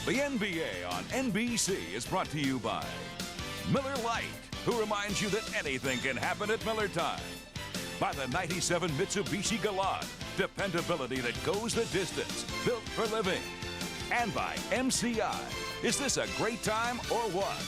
The NBA on NBC is brought to you by Miller Lite, who reminds you that anything can happen at Miller time. By the 97 Mitsubishi Galant, dependability that goes the distance, built for living. And by MCI. Is this a great time or what?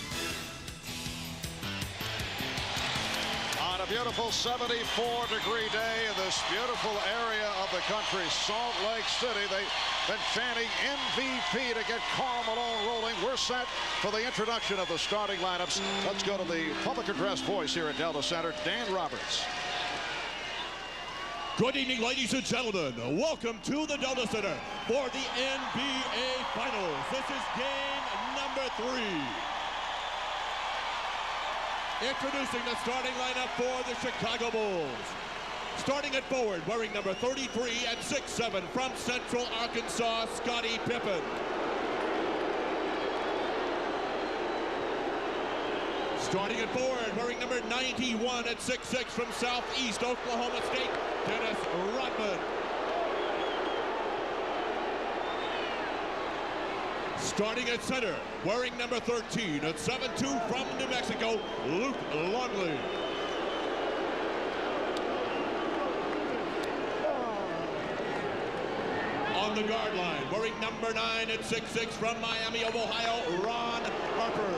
On a beautiful 74-degree day in this beautiful area of the country, Salt Lake City, they've been fanning MVP to get Karl Malone rolling. We're set for the introduction of the starting lineups. Let's go to the public address voice here at Delta Center, Dan Roberts. Good evening, ladies and gentlemen. Welcome to the Delta Center for the NBA Finals. This is game number 3. Introducing the starting lineup for the Chicago Bulls. Starting at forward, wearing number 33 and 6'7" from Central Arkansas, Scottie Pippen. Starting at forward, wearing number 91 and 6'6" from Southeast Oklahoma State, Rodman. Starting at center, wearing number 13 at 7'2" from New Mexico, Longley. On the guard line, wearing number 9 at 6'6" from Miami of Ohio, Harper.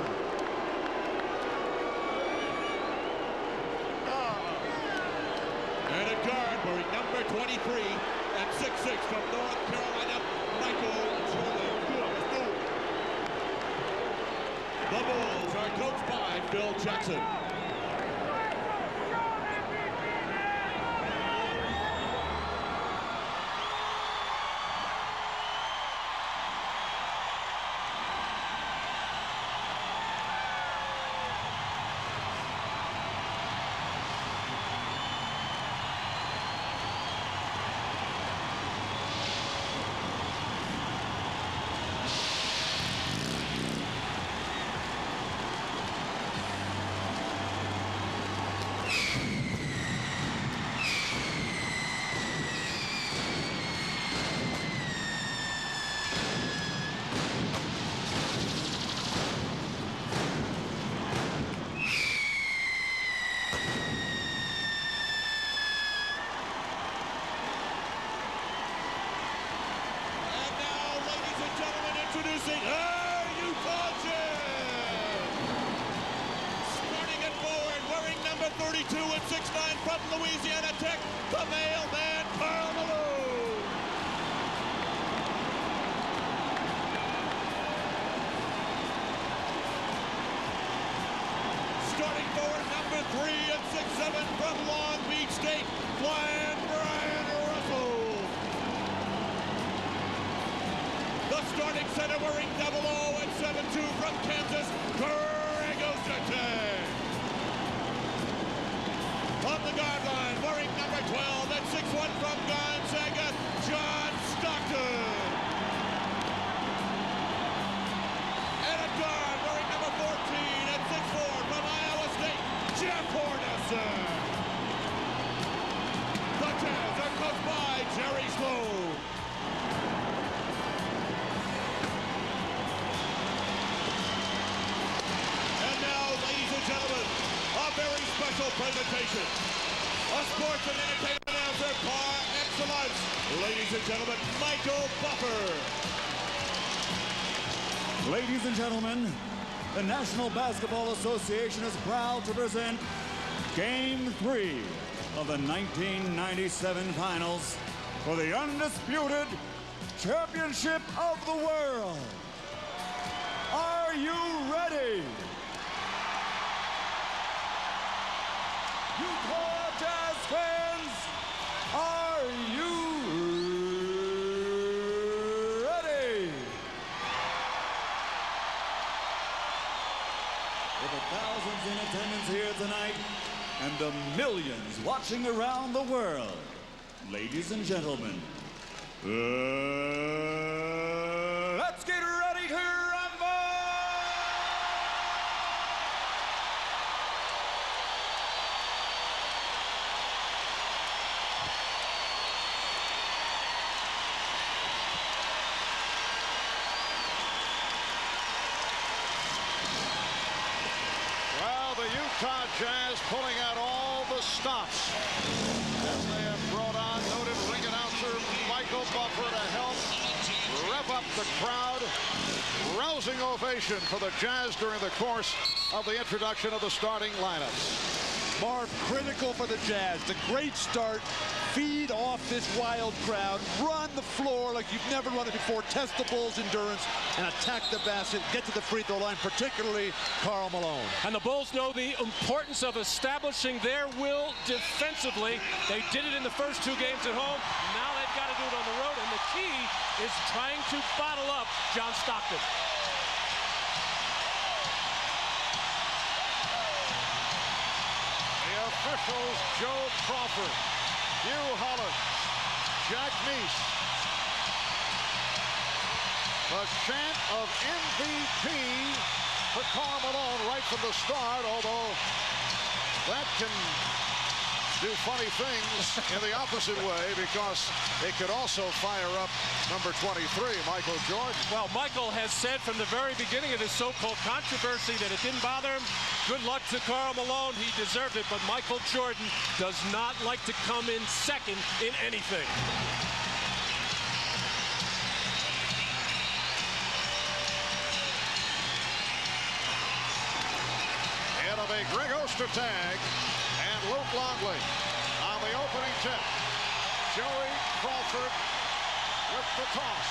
And at guard, wearing number 23 and 6'6" from North Carolina, The Bulls are coached by Phil Jackson. Introducing our utahjazz. Starting at forward, wearing number 32 and 6'9" from Louisiana Tech, the mailman, Karl Malone. Starting forward, number 3 and 6'7" from Long Beach State, Bryon. The starting center wearing 00 and 7'2" from Kansas, Ostertag. On the guard line, wearing number 12 and 6'1" from Gonzaga, Stockton. And at guard, wearing number 14 and 6'4" from Iowa State, Hornacek. The Jazz are coached by Jerry Sloan. Gentlemen, a very special presentation. A sports and entertainment announcer par excellence. Ladies and gentlemen, Michael Buffer. Ladies and gentlemen, the National Basketball Association is proud to present Game 3 of the 1997 Finals for the undisputed championship of the world. Are you ready? Utah Jazz fans, are you ready? With the thousands in attendance here tonight and the millions watching around the world, ladies and gentlemen, let's get ready to rumble! Utah Jazz pulling out all the stops as they have brought on noted ring announcer Michael Buffer to help rev up the crowd. Rousing ovation for the Jazz during the course of the introduction of the starting lineups. Marv, critical for the Jazz. The great start. Feed off this wild crowd. Run the floor like you've never run it before. Test the Bulls' endurance and attack the basket. Get to the free throw line, particularly Karl Malone. And the Bulls know the importance of establishing their will defensively. They did it in the first 2 games at home. Now they've got to do it on the road. And the key is trying to bottle up John Stockton. Officials Joe Crawford, Hugh Holland, Jack Neese. The chant of MVP for Karl Malone right from the start, although that can do funny things in the opposite way because it could also fire up number 23, Michael Jordan. Well, Michael has said from the very beginning of this so-called controversy that it didn't bother him. Good luck to Karl Malone. He deserved it, but Michael Jordan does not like to come in second in anything. It'll be Greg Ostertag and Luke Longley on the opening tip. Joey Crawford with the toss.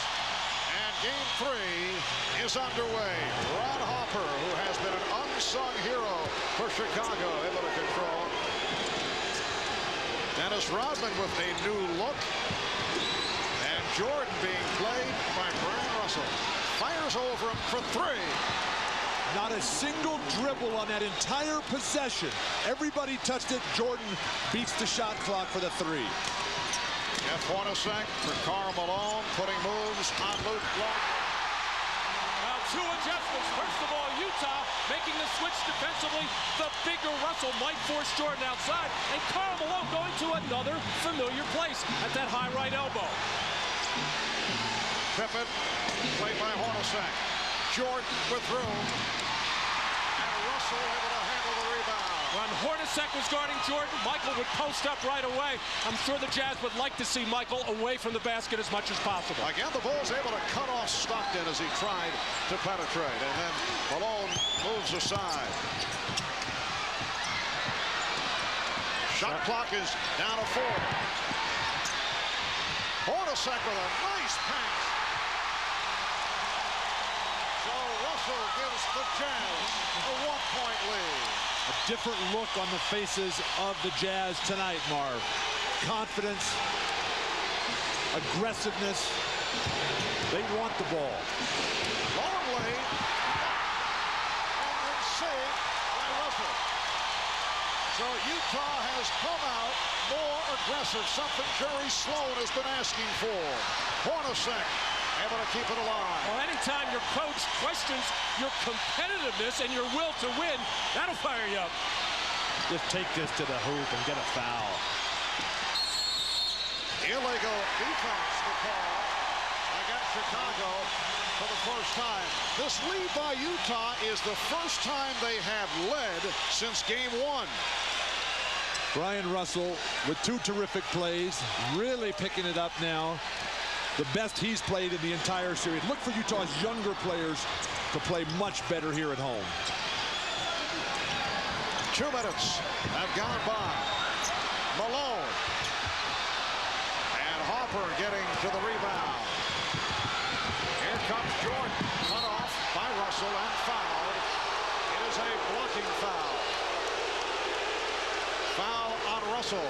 And game 3 is underway. Ron Harper, who has been an unsung hero for Chicago, able to control. Dennis Rodman with a new look. And Jordan being played by Bryon Russell. Fires over him for 3. Not a single dribble on that entire possession. Everybody touched it. Jordan beats the shot clock for the 3. Jeff Hornacek for Karl Malone, putting moves on Luke Longley. Now 2 adjustments. First of all, Utah making the switch defensively. The bigger Russell might force Jordan outside. And Karl Malone going to another familiar place at that high right elbow. Pippen played by Hornacek. Jordan with room. And Russell able to handle the rebound. When Hornacek was guarding Jordan, Michael would post up right away. I'm sure the Jazz would like to see Michael away from the basket as much as possible. Again, the Bulls able to cut off Stockton as he tried to penetrate. And then Malone moves aside. Shot clock is down to 4. Hornacek with a nice pass. So Russell gives the Jazz a 1-point lead. A different look on the faces of the Jazz tonight, Marv. Confidence, aggressiveness. They want the ball. Longley, and then saved by Russell. So Utah has come out more aggressive, something Jerry Sloan has been asking for. Hornacek able to keep it alive. Well, anytime your coach questions your competitiveness and your will to win, that'll fire you up. Just take this to the hoop and get a foul. Illegal defense to call against Chicago for the first time. This lead by Utah is the first time they have led since game 1. Bryon Russell with 2 terrific plays, really picking it up now. The best he's played in the entire series. Look for Utah's younger players to play much better here at home. 2 minutes have gone by. Malone. And Harper getting to the rebound. Here comes Jordan. Cut off by Russell and fouled. It is a blocking foul. Foul on Russell.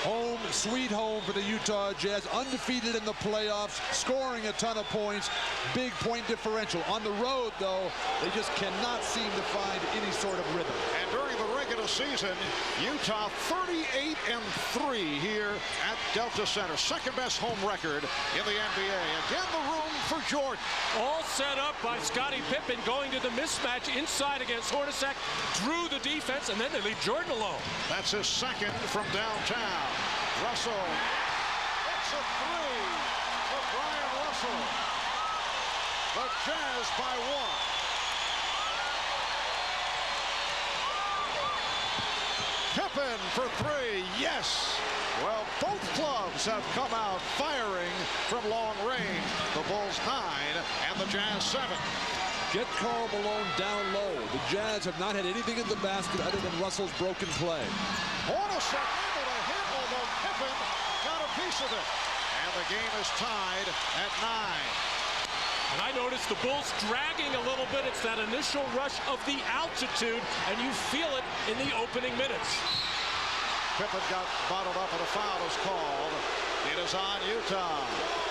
Home, sweet home for the Utah Jazz. Undefeated in the playoffs, scoring a ton of points. Big point differential. On the road, though, they just cannot seem to find any sort of rhythm. And during the regular season, Utah 38-3 here at Delta Center. Second best home record in the NBA. Again, the room for Jordan. All set up by Scottie Pippen going to the mismatch inside against Hornacek. Drew the defense, and then they leave Jordan alone. That's his second from downtown. Russell. It's a 3 for Bryon Russell. The Jazz by 1. Pippen for three. Yes. Well, both clubs have come out firing from long range. The Bulls 9 and the Jazz 7. Get Karl Malone down low. The Jazz have not had anything in the basket other than Russell's broken play. Hornacek able to hit, although Pippen got a piece of it. And the game is tied at 9. And I noticed the Bulls dragging a little bit. It's that initial rush of the altitude, and you feel it in the opening minutes. Pippen got bottled up and a foul is called. It is on Utah.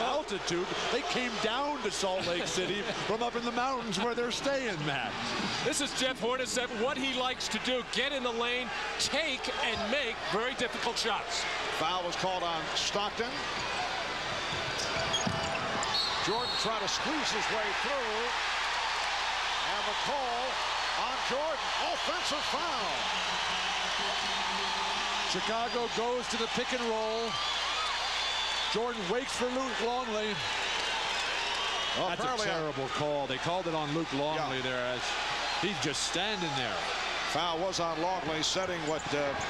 Altitude, they came down to Salt Lake City from up in the mountains where they're staying, Matt. This is Jeff Hornacek, what he likes to do, get in the lane, take and make very difficult shots. Foul was called on Stockton. Jordan trying to squeeze his way through. And the call on Jordan. Offensive foul. Chicago goes to the pick and roll. Jordan waits for Luke Longley. Well, that's a terrible call. They called it on Luke Longley there as he's just standing there. Foul was on Longley, setting what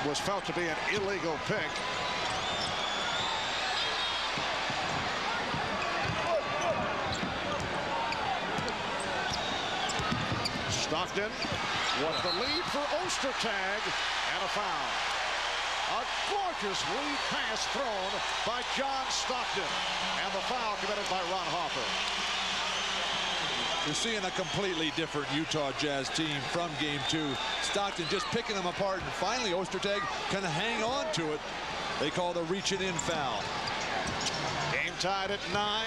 was felt to be an illegal pick. Stockton with the lead for Ostertag and a foul. A gorgeous lead pass thrown by John Stockton. And the foul committed by Ron Harper. You're seeing a completely different Utah Jazz team from game 2. Stockton just picking them apart, and finally Ostertag kind of hang on to it. They call the reaching in foul. Game tied at 9.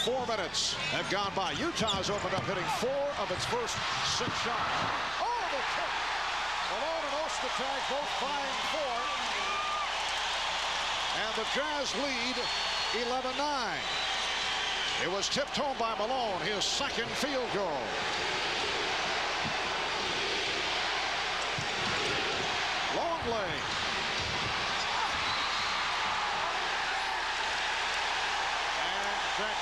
4 minutes have gone by. Utah's opened up hitting 4 of its first 6 shots. Oh, the kick! Malone and Ostertag both vying for it. And the Jazz lead 11-9. It was tipped home by Malone, his second field goal. Longley.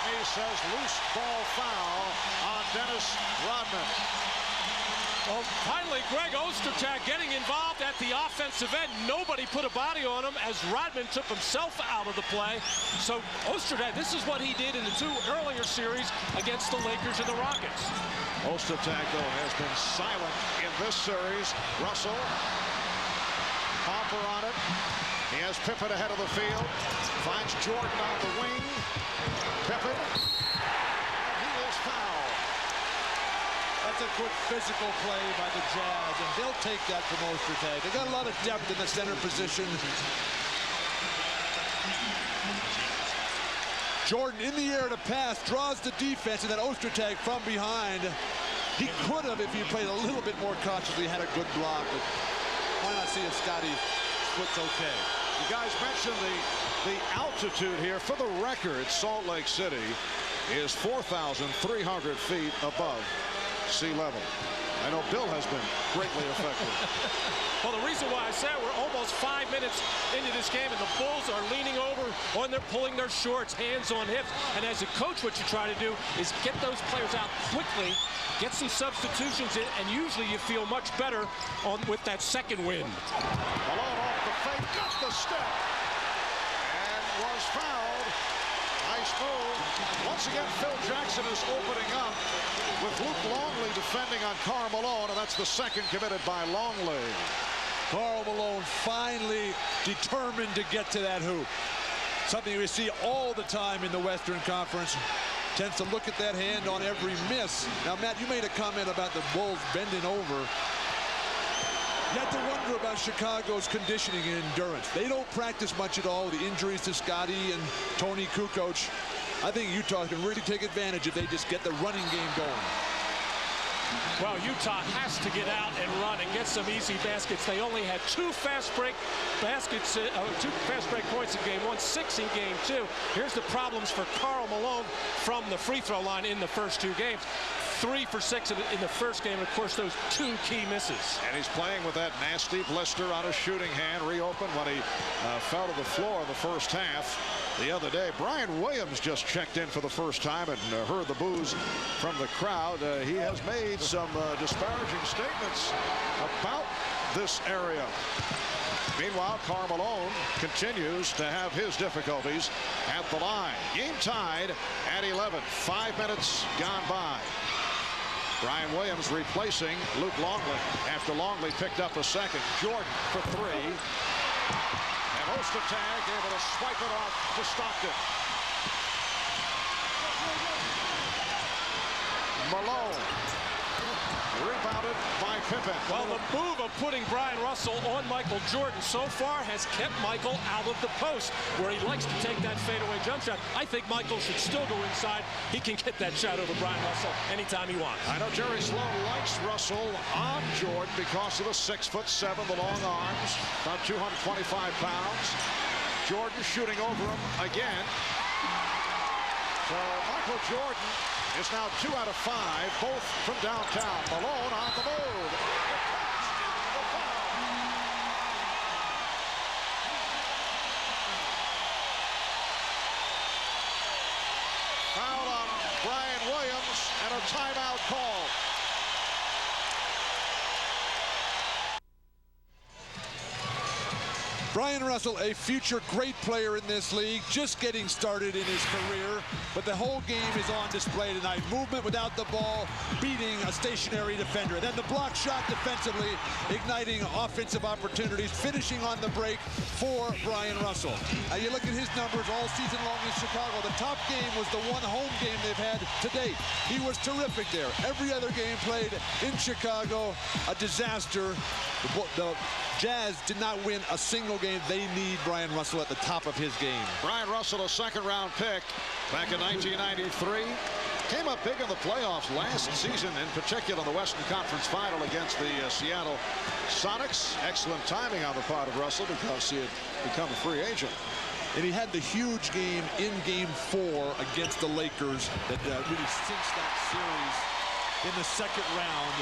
He says loose ball foul on Dennis Rodman. Well, finally, Greg Ostertag getting involved at the offensive end. Nobody put a body on him as Rodman took himself out of the play. So Ostertag, this is what he did in the 2 earlier series against the Lakers and the Rockets. Ostertag, though, has been silent in this series. Russell, Harper on it. He has Pippen ahead of the field. Finds Jordan on the wing. Pippen. He is fouled. That's a good physical play by the Jazz, and they'll take that from Ostertag. They got a lot of depth in the center position. Jordan in the air to pass, draws the defense, and then Ostertag from behind. He could have, if he played a little bit more cautiously, had a good block. But why not see if Scottie splits okay? You guys mentioned the altitude here. For the record, Salt Lake City is 4,300 feet above sea level. I know Bill has been greatly affected. Well, the reason why I say we're almost 5 minutes into this game, and the Bulls are leaning over, or they're pulling their shorts, hands on hips. And as a coach, what you try to do is get those players out quickly, get some substitutions in, and usually you feel much better with that second wind. Malone off the fake, got the step, and was fouled. Nice move. Once again, Phil Jackson is opening up with Luke Longley defending on Karl Malone, and that's the second committed by Longley. Karl Malone finally determined to get to that hoop. Something we see all the time in the Western Conference. Tends to look at that hand on every miss. Now, Matt, you made a comment about the Bulls bending over. You have to wonder about Chicago's conditioning and endurance. They don't practice much at all. The injuries to Scottie and Toni, Kukoc. I think Utah can really take advantage if they just get the running game going. Well, Utah has to get out and run and get some easy baskets. They only had 2 fast break baskets, 2 fast break points in game 1, 6 in game 2. Here's the problems for Karl Malone from the free throw line in the first 2 games. 3 for 6 in the first game, and of course those 2 key misses. And he's playing with that nasty blister on his shooting hand, reopened when he fell to the floor in the first half the other day. Brian Williams just checked in for the first time and heard the boos from the crowd. He has made some disparaging statements about this area. Meanwhile, Karl Malone continues to have his difficulties at the line. Game tied at 11. 5 minutes gone by. Bryon Williams replacing Luke Longley after Longley picked up a second. Jordan for three. And Ostertag able to swipe it off to Stockton. Malone. Rebounded by Pippen. Well, the move of putting Bryon Russell on Michael Jordan so far has kept Michael out of the post, where he likes to take that fadeaway jump shot. I think Michael should still go inside. He can get that shot over Bryon Russell anytime he wants. I know Jerry Sloan likes Russell on Jordan because of the 6'7", the long arms, about 225 pounds. Jordan shooting over him again. So Michael Jordan is now 2 out of 5, both from downtown. Malone on the move. Foul on Bryon Williams and a timeout call. Bryon Russell, a future great player in this league, just getting started in his career, but the whole game is on display tonight. Movement without the ball, beating a stationary defender. Then the block shot defensively, igniting offensive opportunities, finishing on the break for Bryon Russell. Now you look at his numbers all season long in Chicago. The top game was the one home game they've had to date. He was terrific there. Every other game played in Chicago, a disaster. The Jazz did not win a single game. They need Bryon Russell at the top of his game. Bryon Russell, a second-round pick back in 1993. Came up big in the playoffs last season, in particular the Western Conference Final against the Seattle Sonics. Excellent timing on the part of Russell because he had become a free agent. And he had the huge game in Game 4 against the Lakers that really cinched that series in the second round.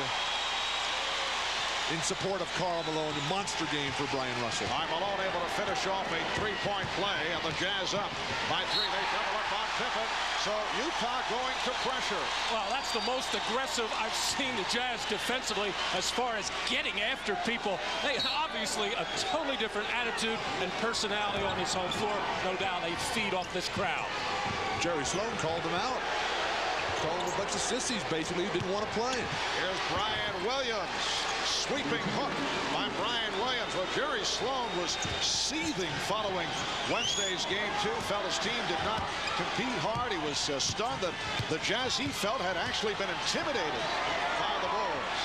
In support of Karl Malone, a monster game for Bryon Russell. Malone able to finish off a three-point play, and the Jazz up by 3. They double up on Pippen, so Utah going to pressure. Well, that's the most aggressive I've seen the Jazz defensively as far as getting after people. They obviously a totally different attitude and personality on this home floor. No doubt they feed off this crowd. Jerry Sloan called them out. Called them a bunch of sissies, basically, who didn't want to play. Here's Bryon Williams. Sweeping hook by Bryon Williams. Well, Jerry Sloan was seething following Wednesday's Game 2. Felt his team did not compete hard. He was stunned that the Jazz, he felt, had actually been intimidated by the Bulls.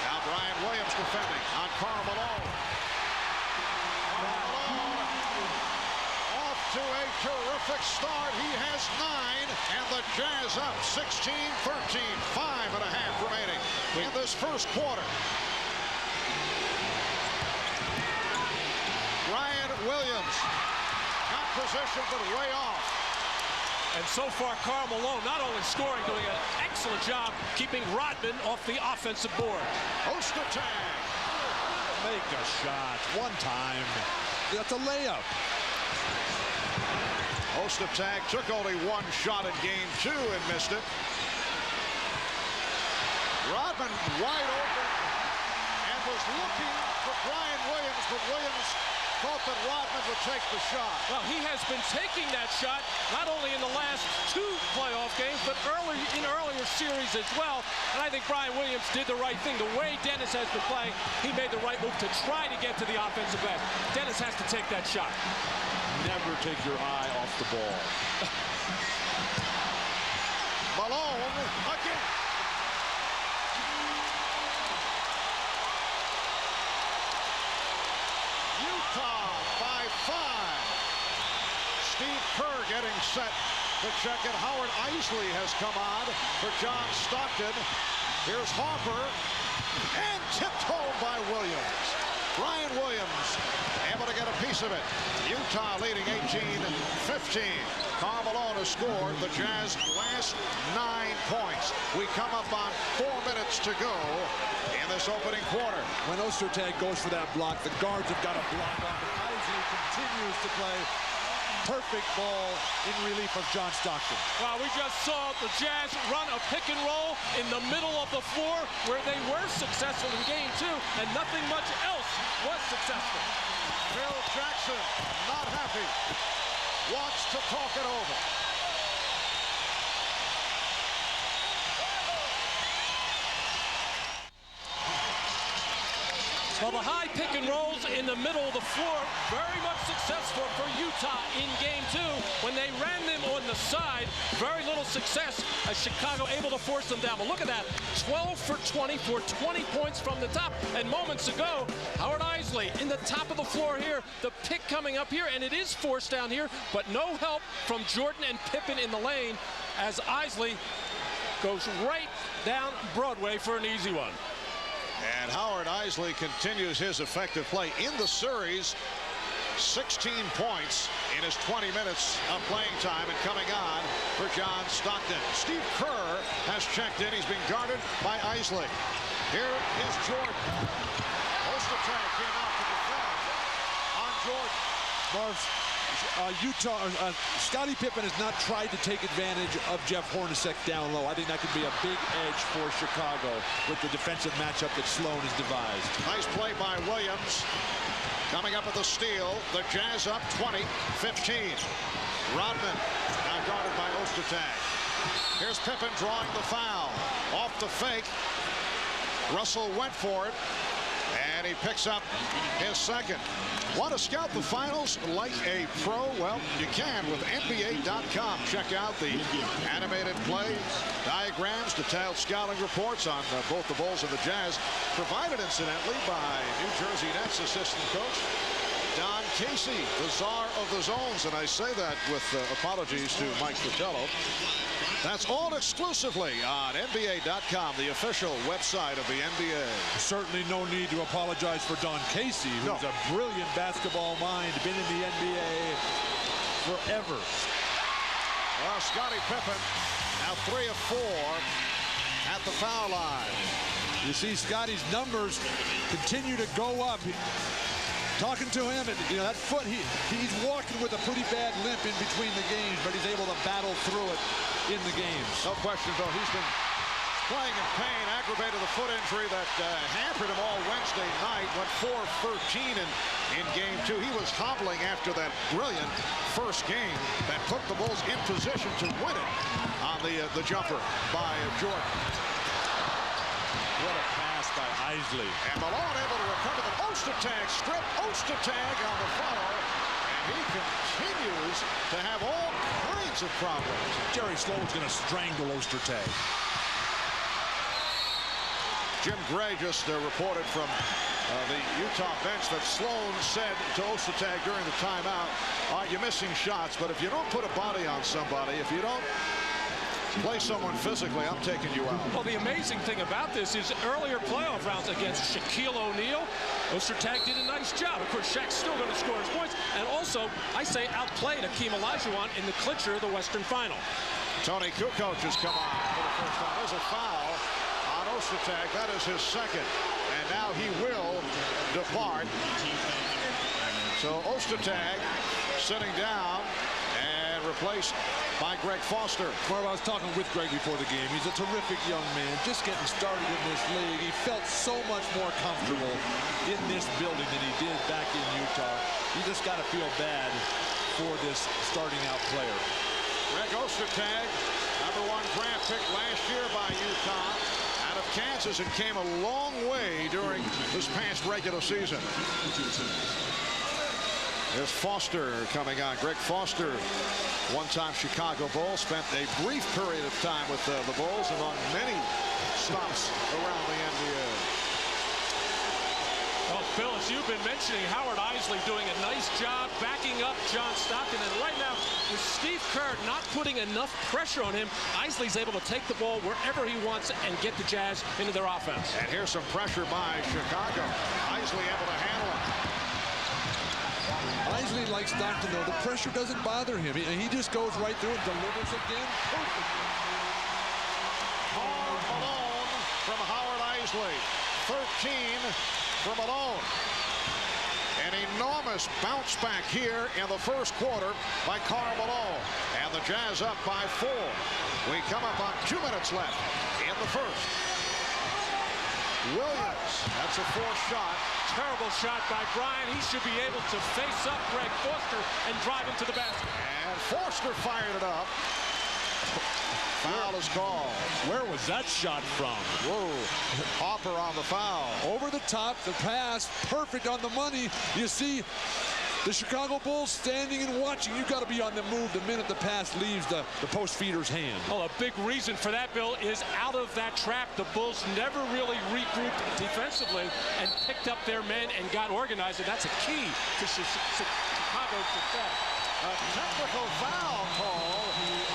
Now Bryon Williams defending on Karl Malone. Malone off to a terrific start. He has 9, and the Jazz up 16-13. 5.5 remaining in this first quarter. Bryon Williams got position, but way off. And so far, Karl Malone not only scoring, doing an excellent job keeping Rodman off the offensive board. Ostertag. Make a shot. One time. That's a layup. Ostertag took only 1 shot in Game 2 and missed it. Rodman wide open and was looking for Bryon Williams, but Williams thought that Rodman would take the shot. Well, he has been taking that shot not only in the last 2 playoff games, but earlier series as well. And I think Bryon Williams did the right thing. The way Dennis has been playing, he made the right move to try to get to the offensive glass. Dennis has to take that shot. Never take your eye off the ball. Malone again. Utah by 5. Steve Kerr getting set to check it. Howard Eisley has come on for John Stockton. Here's Harper, and tipped home by Williams. Bryon Williams able to get a piece of it. Utah leading 18-15. Karl Malone has scored the Jazz last 9 points. We come up on 4 minutes to go in this opening quarter. When Ostertag goes for that block, the guards have got a block on. Eisley continues to play. Perfect ball in relief of John Stockton. Well, we just saw the Jazz run a pick and roll in the middle of the floor where they were successful in Game 2, and nothing much else was successful. Phil Jackson, not happy, wants to talk it over. Well, the high pick and rolls in the middle of the floor, very much successful for Utah in game 2. When they ran them on the side, very little success as Chicago able to force them down. But look at that, 12 for 20 for 20 points from the top. And moments ago, Howard Eisley in the top of the floor here, the pick coming up here, and it is forced down here, but no help from Jordan and Pippen in the lane as Eisley goes right down Broadway for an easy one. And Howard Eisley continues his effective play in the series. 16 points in his 20 minutes of playing time and coming on for John Stockton. Steve Kerr has checked in. He's been guarded by Eisley. Here is Jordan. Ostertag came out to defend on Jordan. Scottie Pippen has not tried to take advantage of Jeff Hornacek down low. I think that could be a big edge for Chicago with the defensive matchup that Sloan has devised. Nice play by Williams. Coming up with the steal. The Jazz up 20-15. Rodman now guarded by Ostertag. Here's Pippen drawing the foul. Off the fake. Russell went for it. And he picks up his second. Want to scout the finals like a pro? Well, you can with NBA.com. Check out the animated play diagrams, detailed scouting reports on both the Bulls and the Jazz, provided incidentally by New Jersey Nets assistant coach Don Casey, the czar of the zones. And I say that with apologies to Mike Fratello. That's all exclusively on NBA.com, the official website of the NBA. Certainly no need to apologize for Don Casey, who's a brilliant basketball mind, been in the NBA forever. Well, Scottie Pippen now 3 of 4 at the foul line. You see Scottie's numbers continue to go up. Talking to him, and you know that foot, he's walking with a pretty bad limp in between the games, but he's able to battle through it in the games. No question, though, he's been playing in pain, aggravated the foot injury that hampered him all Wednesday night. Went 4-13 in game 2. He was hobbling after that brilliant first game that put the Bulls in position to win it on the jumper by Jordan. What a pass by Eisley. And Malone able to recover the Ostertag strip. Ostertag on the follow. And he continues to have all kinds of problems. Jerry Sloan's going to strangle Ostertag. Jim Gray just reported from the Utah bench that Sloan said to Ostertag during the timeout, all right, you're missing shots, but if you don't put a body on somebody, if you don't play someone physically, I'm taking you out. Well, the amazing thing about this is earlier playoff rounds against Shaquille O'Neal, Ostertag did a nice job. Of course, Shaq's still going to score his points. And also, I say, outplayed Hakeem Olajuwon in the clincher of the Western Final. Toni Kukoc has come on for the first time. There's a foul on Ostertag. That is his second. And now he will depart. So Ostertag sitting down and replaced by Greg Foster. Well, I was talking with Greg before the game. He's a terrific young man, just getting started in this league. He felt so much more comfortable in this building than he did back in Utah. You just got to feel bad for this starting out player. Greg Ostertag, #1 draft pick last year by Utah, out of Kansas, and came a long way during this past regular season. There's Foster coming on. Greg Foster, one-time Chicago Bull, spent a brief period of time with the Bulls and on many stops around the NBA. Well, Phil, as you've been mentioning, Howard Eisley doing a nice job backing up John Stockton. And right now, with Steve Kerr not putting enough pressure on him, Eisley's able to take the ball wherever he wants and get the Jazz into their offense. And here's some pressure by Chicago. Eisley able to handle it. Eisley, like Stockton, though, the pressure doesn't bother him. He just goes right through and delivers again. Karl Malone from Howard Eisley. 13 for Malone. An enormous bounce back here in the first quarter by Karl Malone. And the Jazz up by 4. We come up on 2 minutes left in the first. Williams, that's a fourth shot. Terrible shot by Bryon. He should be able to face up Greg Foster and drive him to the basket. And Foster fired it up. Foul is called. Where was that shot from? Whoa. Harper on the foul. Over the top, the pass, perfect on the money. You see the Chicago Bulls standing and watching. You've got to be on the move the minute the pass leaves the post feeder's hand. Well, a big reason for that, Bill, is out of that trap, the Bulls never really regrouped defensively and picked up their men and got organized, and that's a key to Chicago's success. A technical foul call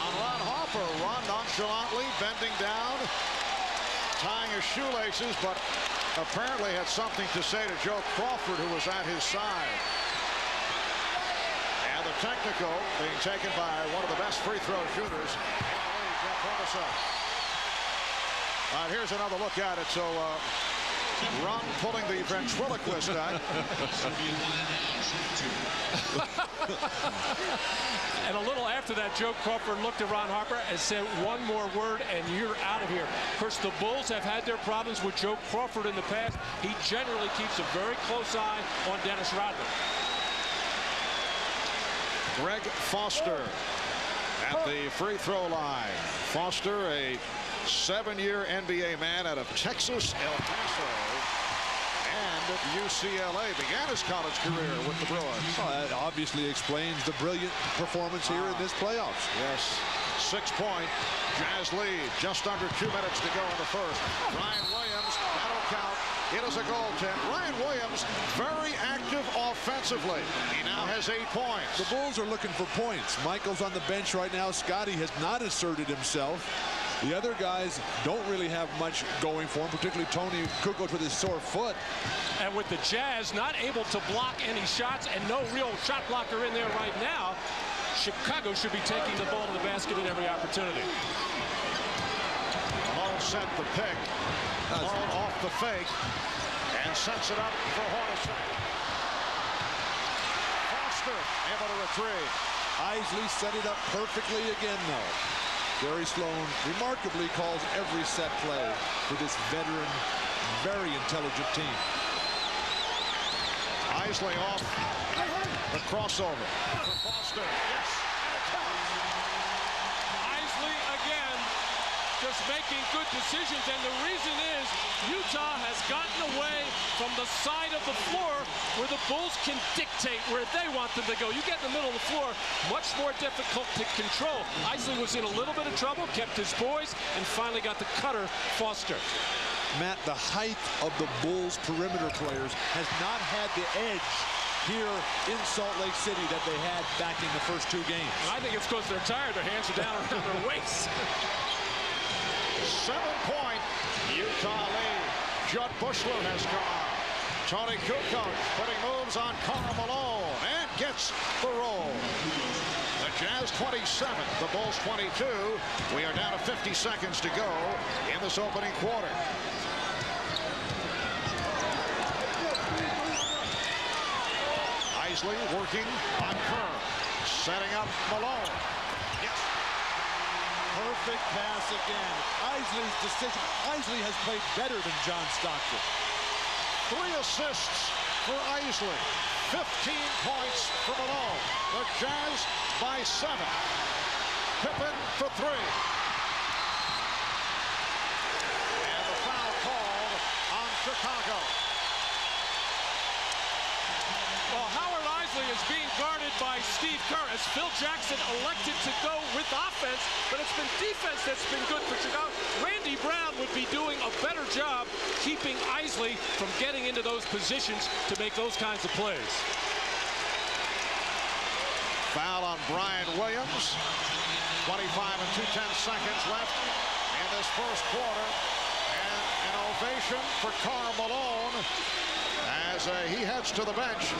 on Ron Harper. Ron nonchalantly bending down, tying his shoelaces, but apparently had something to say to Joe Crawford, who was at his side. And the technical being taken by one of the best free throw shooters in the league, Jeff Hornacek. All right, here's another look at it. So Ron pulling the ventriloquist out. And a little after that, Joe Crawford looked at Ron Harper and said, one more word and you're out of here. Of course, the Bulls have had their problems with Joe Crawford in the past. He generally keeps a very close eye on Dennis Rodman. Greg Foster at the free throw line. Foster, a 7-year NBA man out of Texas, El Paso, and UCLA. Began his college career with the Bruins. Well, that obviously explains the brilliant performance here in this playoffs. Yes, 6-point Jazz lead. Just under 2 minutes to go in the first. Ryan Williams, that'll count. It is a goaltend. Ryan Williams, very active offensively. He now has 8 points. The Bulls are looking for points. Michael's on the bench right now. Scottie has not asserted himself. The other guys don't really have much going for him, particularly Toni Kukoc with his sore foot. And with the Jazz not able to block any shots and no real shot blocker in there right now, Chicago should be taking the ball to the basket at every opportunity. Malone sent the pick. Malone off the fake and sets it up for Hornacek. Foster able to retrieve. Eisley set it up perfectly again, though. Gary Sloan remarkably calls every set play for this veteran, very intelligent team. Eisley off the crossover for Foster. Yes, and it counts. Eisley again just making good decisions, and the reason is Utah has gotten away from the side of the floor where the Bulls can dictate where they want them to go. You get in the middle of the floor, much more difficult to control. Eisley was in a little bit of trouble, kept his poise, and finally got the cutter, Foster. Matt, the height of the Bulls perimeter players has not had the edge here in Salt Lake City that they had back in the first 2 games. And I think it's because they're tired. Their hands are down around their waists. 7-point Utah lead. Judd Buechler has gone. Toni Kukoc putting moves on Karl Malone and gets the roll. The Jazz 27, the Bulls 22. We are down to 50 seconds to go in this opening quarter. Eisley working on Kerr, setting up Malone. Yes. Perfect pass again. Eisley's decision. Eisley has played better than John Stockton. 3 assists for Eisley. 15 points for Malone. The Jazz by 7. Pippen for 3. And the foul called on Chicago. Well, Howard Eisley is being guarded by Steve Kerr as Phil Jackson elected to go with offense, but it's been defense that's been good for Chicago. Randy Brown would be doing a better job keeping Eisley from getting into those positions to make those kinds of plays. Foul on Bryon Williams. 25 and 2/10 seconds left in this first quarter. And an ovation for Karl Malone as he heads to the bench.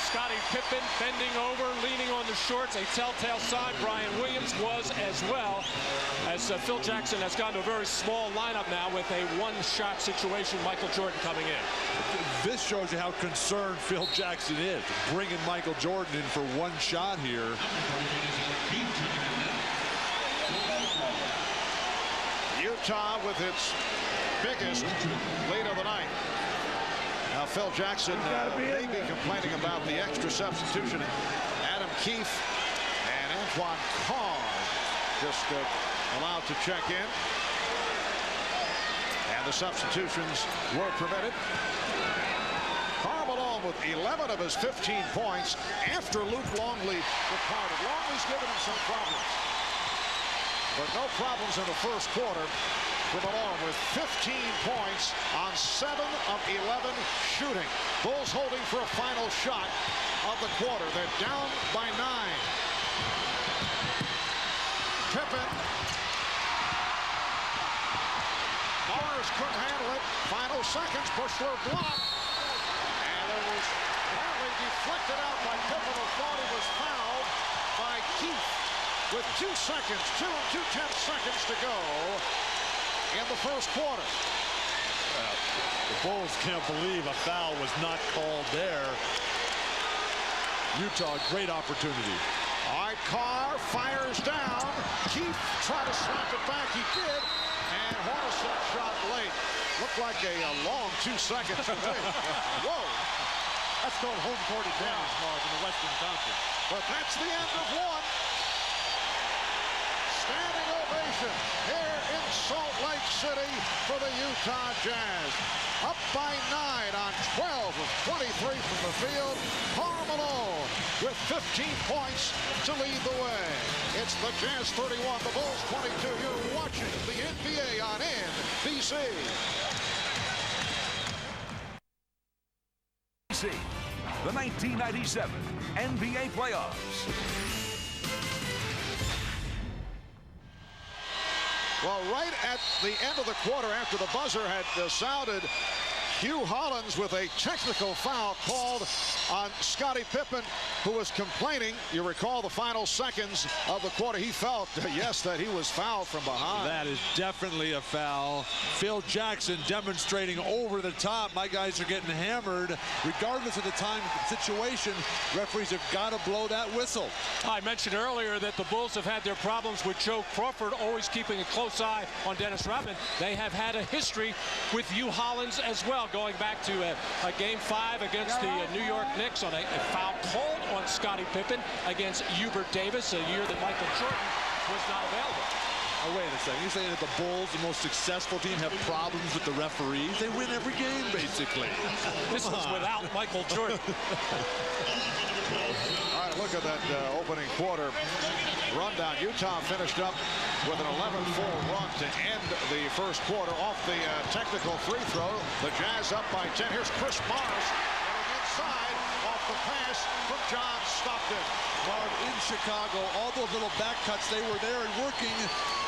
Scottie Pippen bending over, leaning on the shorts, a telltale sign. Bryon Williams was as well, as Phil Jackson has gone to a very small lineup now with a one-shot situation. Michael Jordan coming in. This shows you how concerned Phil Jackson is, bringing Michael Jordan in for one shot here. Utah with its biggest lead of the night. Now Phil Jackson may be complaining about the extra substitution. Adam Keefe and Antoine Carr just allowed to check in. And the substitutions were permitted. Karl Malone with 11 of his 15 points after Longley departed. Longley's given him some problems, but no problems in the first quarter for Malone with 15 points on 7 of 11 shooting. Bulls holding for a final shot of the quarter. They're down by 9. Pippen. Mars couldn't handle it. Final seconds. Buechler blocked. And it was apparently deflected out by Pippen, who thought he was fouled by Keefe with 2 seconds, 2 and 2/10 seconds to go in the first quarter. The Bulls can't believe a foul was not called there. Utah, great opportunity. All right, Carr fires down. Keefe tried to slap it back. He did. And Hornacek shot late. Looked like a long 2 seconds to me. Whoa. That's called home court advantage, Mark, in the Western Conference. But that's the end of one. Standing ovation here in Salt Lake City for the Utah Jazz. Up by 9 on 12 of 23 from the field. Karl Malone with 15 points to lead the way. It's the Jazz 31, the Bulls 22. You're watching the NBA on NBC. The 1997 NBA playoffs. Well, right at the end of the quarter, after the buzzer had sounded, Hugh Hollins with a technical foul called on Scottie Pippen, who was complaining. You recall the final seconds of the quarter. He felt, yes, that he was fouled from behind. That is definitely a foul. Phil Jackson demonstrating over the top. My guys are getting hammered. Regardless of the time situation, referees have got to blow that whistle. I mentioned earlier that the Bulls have had their problems with Joe Crawford, always keeping a close eye on Dennis Rodman. They have had a history with Hugh Hollins as well, going back to a Game 5 against the New York Knicks on a foul called on Scottie Pippen against Hubert Davis, a year that Michael Jordan was not available. Oh, wait a second. You're saying that the Bulls, the most successful team, have problems with the referees? They win every game, basically. This was without Michael Jordan. All right, look at that opening quarter rundown. Utah finished up with an 11-4 run to end the first quarter off the technical free throw. The Jazz up by 10. Here's Chris Mars getting inside off the pass from John Stockton. Mark, in Chicago, all those little back cuts, they were there and working,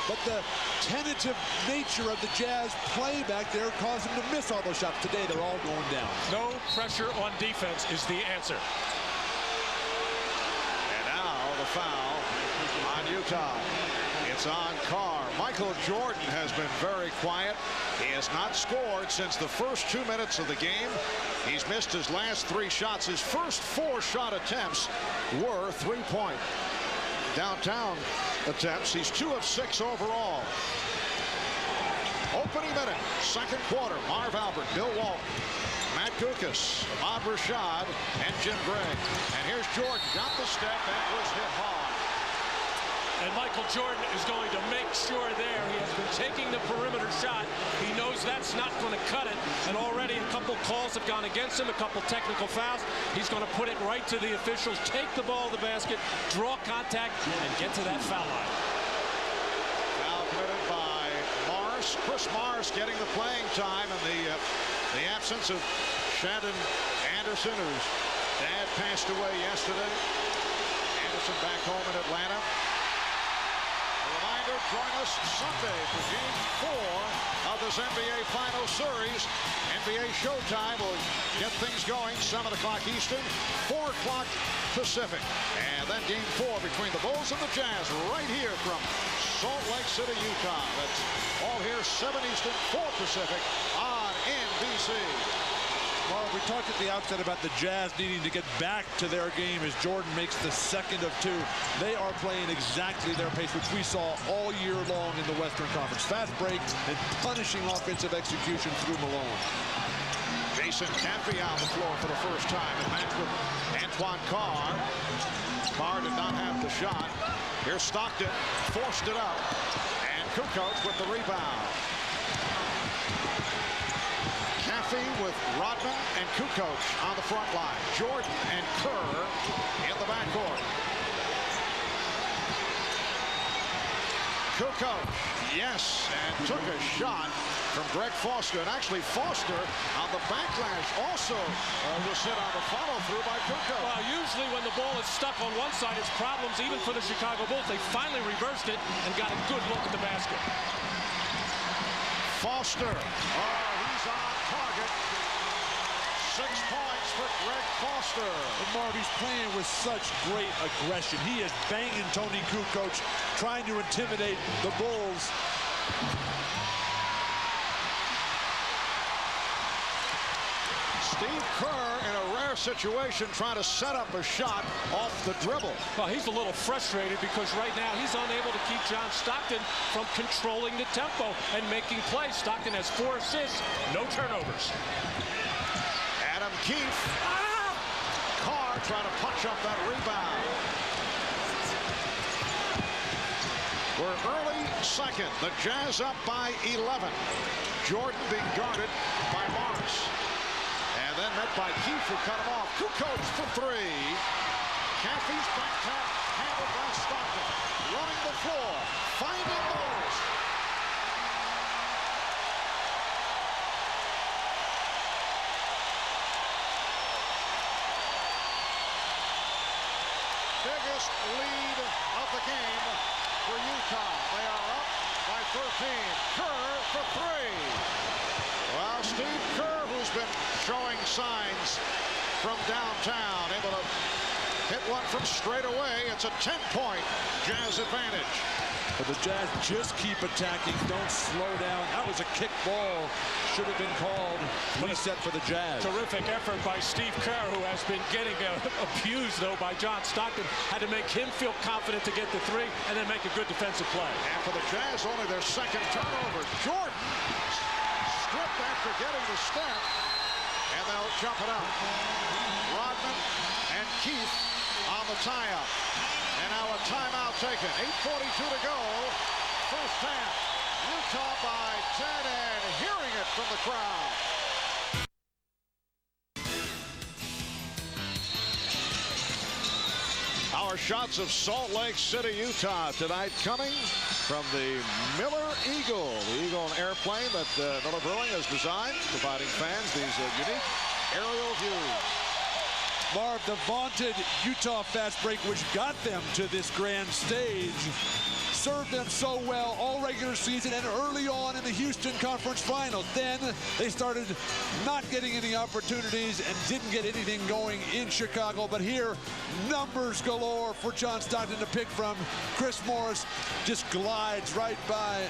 but the tentative nature of the Jazz play back there caused them to miss all those shots. Today, they're all going down. No pressure on defense is the answer. And now the foul on Utah. It's on Carr. Michael Jordan has been very quiet. He has not scored since the first 2 minutes of the game. He's missed his last 3 shots. His first 4 shot attempts were 3-point downtown attempts. He's 2 of 6 overall. Opening minute, second quarter. Marv Albert, Bill Walton, Matt Kukoc, Ahmad Rashad, and Jim Gregg. And here's Jordan. Got the step and was hit hard. And Michael Jordan is going to make sure there. He has been taking the perimeter shot. He knows that's not going to cut it. And already a couple calls have gone against him, a couple technical fouls. He's going to put it right to the officials, take the ball to the basket, draw contact, and get to that foul line. Foul committed by Mars. Chris Mars getting the playing time in the absence of Shandon Anderson, whose dad passed away yesterday. Anderson back home in Atlanta. Join us Sunday for Game 4 of this NBA Final Series. NBA Showtime will get things going 7 o'clock Eastern, 4 o'clock Pacific. And then Game 4 between the Bulls and the Jazz right here from Salt Lake City, Utah. That's all here 7 Eastern, 4 Pacific on NBC. Well, we talked at the outset about the Jazz needing to get back to their game as Jordan makes the second of two. They are playing exactly their pace, which we saw all year long in the Western Conference. Fast break and punishing offensive execution through Malone. Jason Caffey on the floor for the first time and matched with Antoine Carr. Carr did not have the shot. Here's Stockton, forced it up, and Kukoc with the rebound. Caffey with Rodman and Kukoc on the front line. Jordan and Kerr in the backcourt. Kukoc, yes, and took a shot from Greg Foster. And actually Foster on the backlash also was hit on the follow-through by Kukoc. Well, usually when the ball is stuck on one side, it's problems even for the Chicago Bulls. They finally reversed it and got a good look at the basket. Foster, he's on target. 6 points for Greg Foster. And Marv, he's playing with such great aggression. He is banging Toni Kukoc, trying to intimidate the Bulls. Steve Kerr in a rare situation trying to set up a shot off the dribble. Well, he's a little frustrated because right now he's unable to keep John Stockton from controlling the tempo and making plays. Stockton has 4 assists, no turnovers. Adam Keefe. Carr trying to punch up that rebound. We're early second. The Jazz up by 11. Jordan being guarded by Morris. And then met by Keefe, who cut him off. Kukoc for 3. Caffey's back tap handled by Stockton. Running the floor. Finding Morris. Biggest lead of the game for Utah. They are up by 13. Kerr for 3. Well, Steve Kerr, who's been showing signs from downtown, able to hit one from straight away. It's a 10-point Jazz advantage. But the Jazz just keep attacking, don't slow down. That was a kick ball. Should have been called. Reset for the Jazz. Terrific effort by Steve Kerr, who has been getting abused, though, by John Stockton. Had to make him feel confident to get the 3 and then make a good defensive play. And for the Jazz, only their second turnover. Jordan stripped after getting the step, and they'll jump it up. Rodman and Keefe on the tie-up. And now a timeout taken. 8:42 to go. First half. Utah by 10 and hearing it from the crowd. Our shots of Salt Lake City, Utah tonight coming from the Miller Eagle. The Eagle, an airplane that Miller Brewing has designed, providing fans these unique aerial views. Marv, the vaunted Utah fast break, which got them to this grand stage, served them so well all regular season and early on in the Houston Conference Finals. Then they started not getting any opportunities and didn't get anything going in Chicago. But here, numbers galore for John Stockton to pick from. Chris Morris just glides right by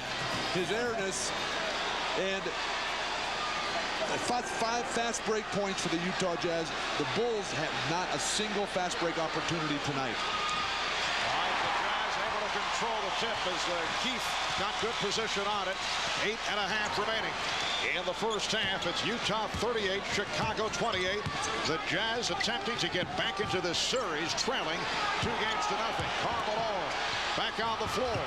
his airness. And 5 fast break points for the Utah Jazz. The Bulls have not a single fast break opportunity tonight. All right, the Jazz able to control the tip as Keefe got good position on it. 8.5 remaining in the first half. It's Utah 38, Chicago 28. The Jazz attempting to get back into this series, trailing 2 games to nothing. Karl Malone back on the floor.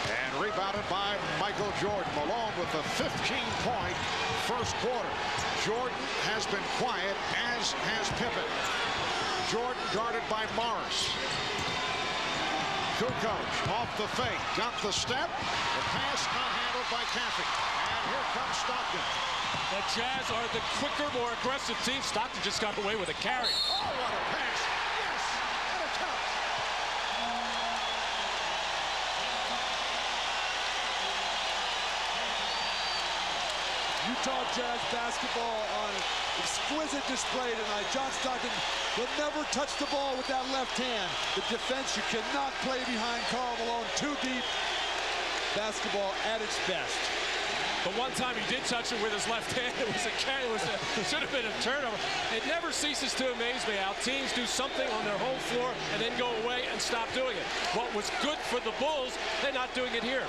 And rebounded by Michael Jordan. Malone with a 15-point first quarter. Jordan has been quiet, as has Pippen. Jordan guarded by Morris. Kukoc off the fake, got the step. The pass not handled by Caffey. And here comes Stockton. The Jazz are the quicker, more aggressive team. Stockton just got away with a carry. Oh, what a pass. Yes, and a touch. Utah Jazz basketball on exquisite display tonight. John Stockton will never touch the ball with that left hand. The defense, you cannot play behind Karl Malone. Too deep. Basketball at its best. The one time he did touch it with his left hand, it should have been a turnover. It never ceases to amaze me how teams do something on their home floor and then go away and stop doing it. What was good for the Bulls, they're not doing it here.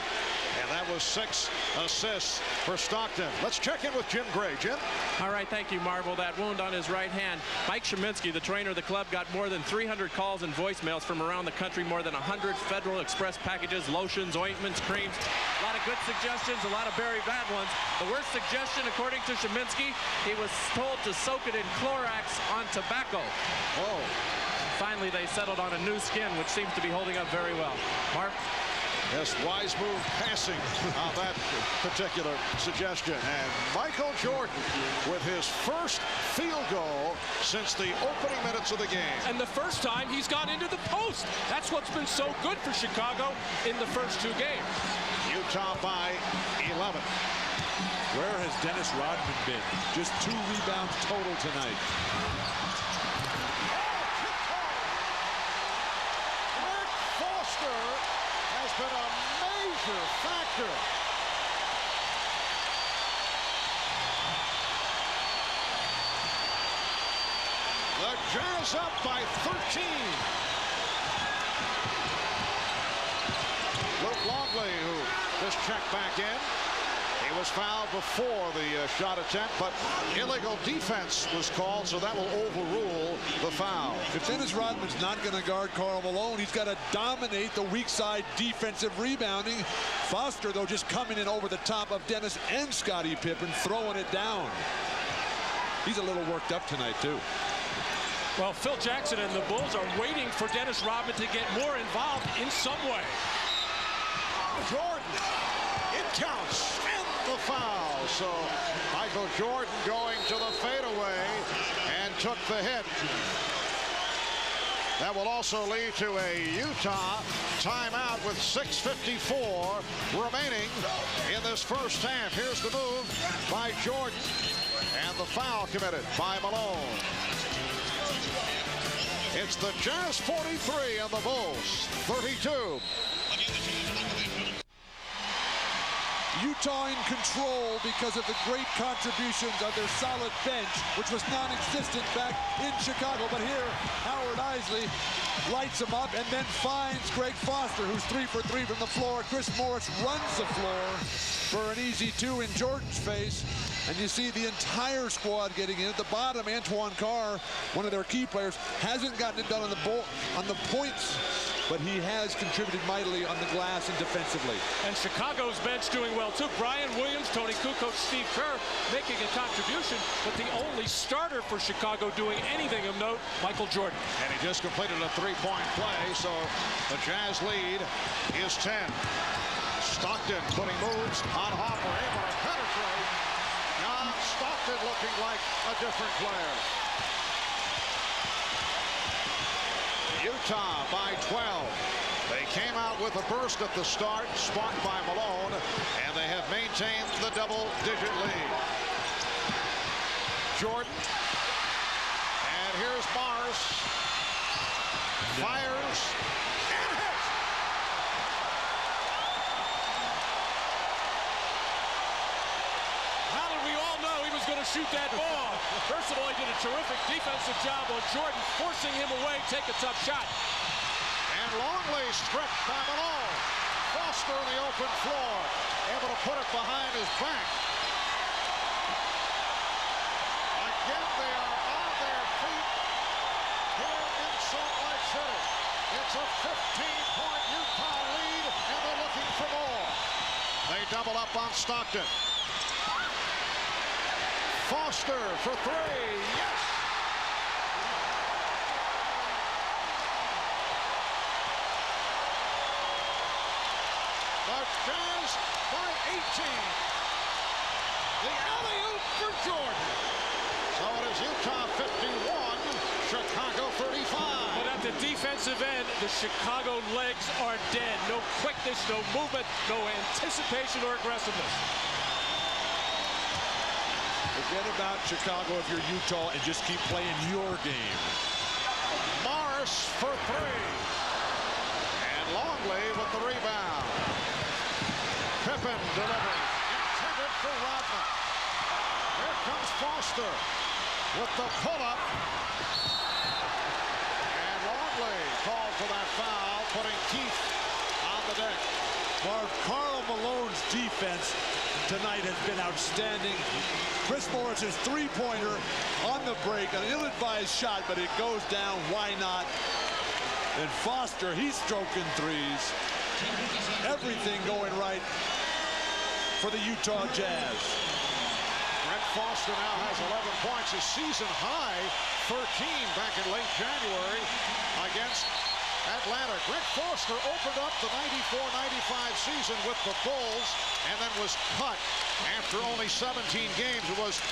And that was 6 assists for Stockton. Let's check in with Jim Gray. Jim? All right, thank you, Marvel. That wound on his right hand. Mike Szymanski, the trainer of the club, got more than 300 calls and voicemails from around the country, more than 100 Federal Express packages, lotions, ointments, creams. A lot of good suggestions, a lot of very bad ones. The worst suggestion, according to Szymanski, he was told to soak it in Clorox on tobacco. Whoa. Finally, they settled on a new skin, which seems to be holding up very well. Marv? Yes, wise move passing on that particular suggestion. And Michael Jordan with his first field goal since the opening minutes of the game. And the first time he's gone into the post. That's what's been so good for Chicago in the first 2 games. Utah by 11. Where has Dennis Rodman been? Just 2 rebounds total tonight. Rick Foster has been a major factor. The Jazz up by 13. Longley, who just checked back in. He was fouled before the shot attempt, but illegal defense was called, so that will overrule the foul. If Dennis Rodman's not going to guard Karl Malone, he's got to dominate the weak side defensive rebounding. Foster, though, just coming in over the top of Dennis and Scottie Pippen, throwing it down. He's a little worked up tonight, too. Well, Phil Jackson and the Bulls are waiting for Dennis Rodman to get more involved in some way. Jordan, it counts, and the foul. So Michael Jordan going to the fadeaway and took the hit. That will also lead to a Utah timeout with 6:54 remaining in this first half. Here's the move by Jordan, and the foul committed by Malone. It's the Jazz 43 and the Bulls 32. Utah in control because of the great contributions of their solid bench, which was non-existent back in Chicago. But here, Howard Eisley lights him up and then finds Greg Foster, who's 3 for 3 from the floor. Chris Morris runs the floor for an easy 2 in Jordan's face. And you see the entire squad getting in. At the bottom, Antoine Carr, one of their key players, hasn't gotten it done on the points, but he has contributed mightily on the glass and defensively. And Chicago's bench doing well, too. Bryon, Williams, Toni, Kukoc, Steve Kerr making a contribution, but the only starter for Chicago doing anything of note, Michael Jordan. And he just completed a 3-point play, so the Jazz lead is 10. Stockton putting moves on Harper, able to penetrate. Now Stockton looking like a different player. Utah by 12. They came out with a burst at the start, sparked by Malone, and they have maintained the double-digit lead. Jordan, and here's Mars, fires, and hits. How did we all know he was going to shoot that ball? First of all, he did a terrific defensive job on Jordan, forcing him away, take a tough shot. And Longley stripped by Malone. Foster in the open floor, able to put it behind his back. Again, they are on their feet here in Salt Lake City. It's a 15-point Utah lead, and they're looking for more. They double up on Stockton. Foster for 3, yes! The Jazz by 18. The alley-oop for Jordan. So it is Utah 51, Chicago 35. But at the defensive end, the Chicago legs are dead. No quickness, no movement, no anticipation or aggressiveness. Forget about Chicago if you're Utah and just keep playing your game. Morris for 3. And Longley with the rebound. Pippen delivering. it for Rodman. Here comes Foster with the pull-up. And Longley called for that foul, putting Keefe on the deck. Karl Malone's defense tonight has been outstanding. Chris Morris's three-pointer on the break, an ill-advised shot, but it goes down. Why not? And Foster, he's stroking threes. Everything going right for the Utah Jazz. Greg Foster now has 11 points, his season high 13 back in late January against Atlanta. Greg Foster opened up the 94-95 season with the Bulls and then was cut after only 17 games. It was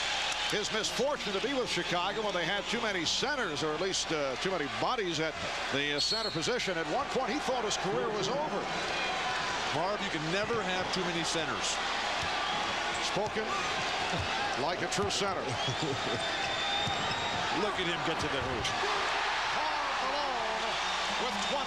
his misfortune to be with Chicago when they had too many centers, or at least too many bodies at the center position. At one point, he thought his career was over. Marv, you can never have too many centers. Spoken like a true center. Look at him get to the hoop. Malone with 20.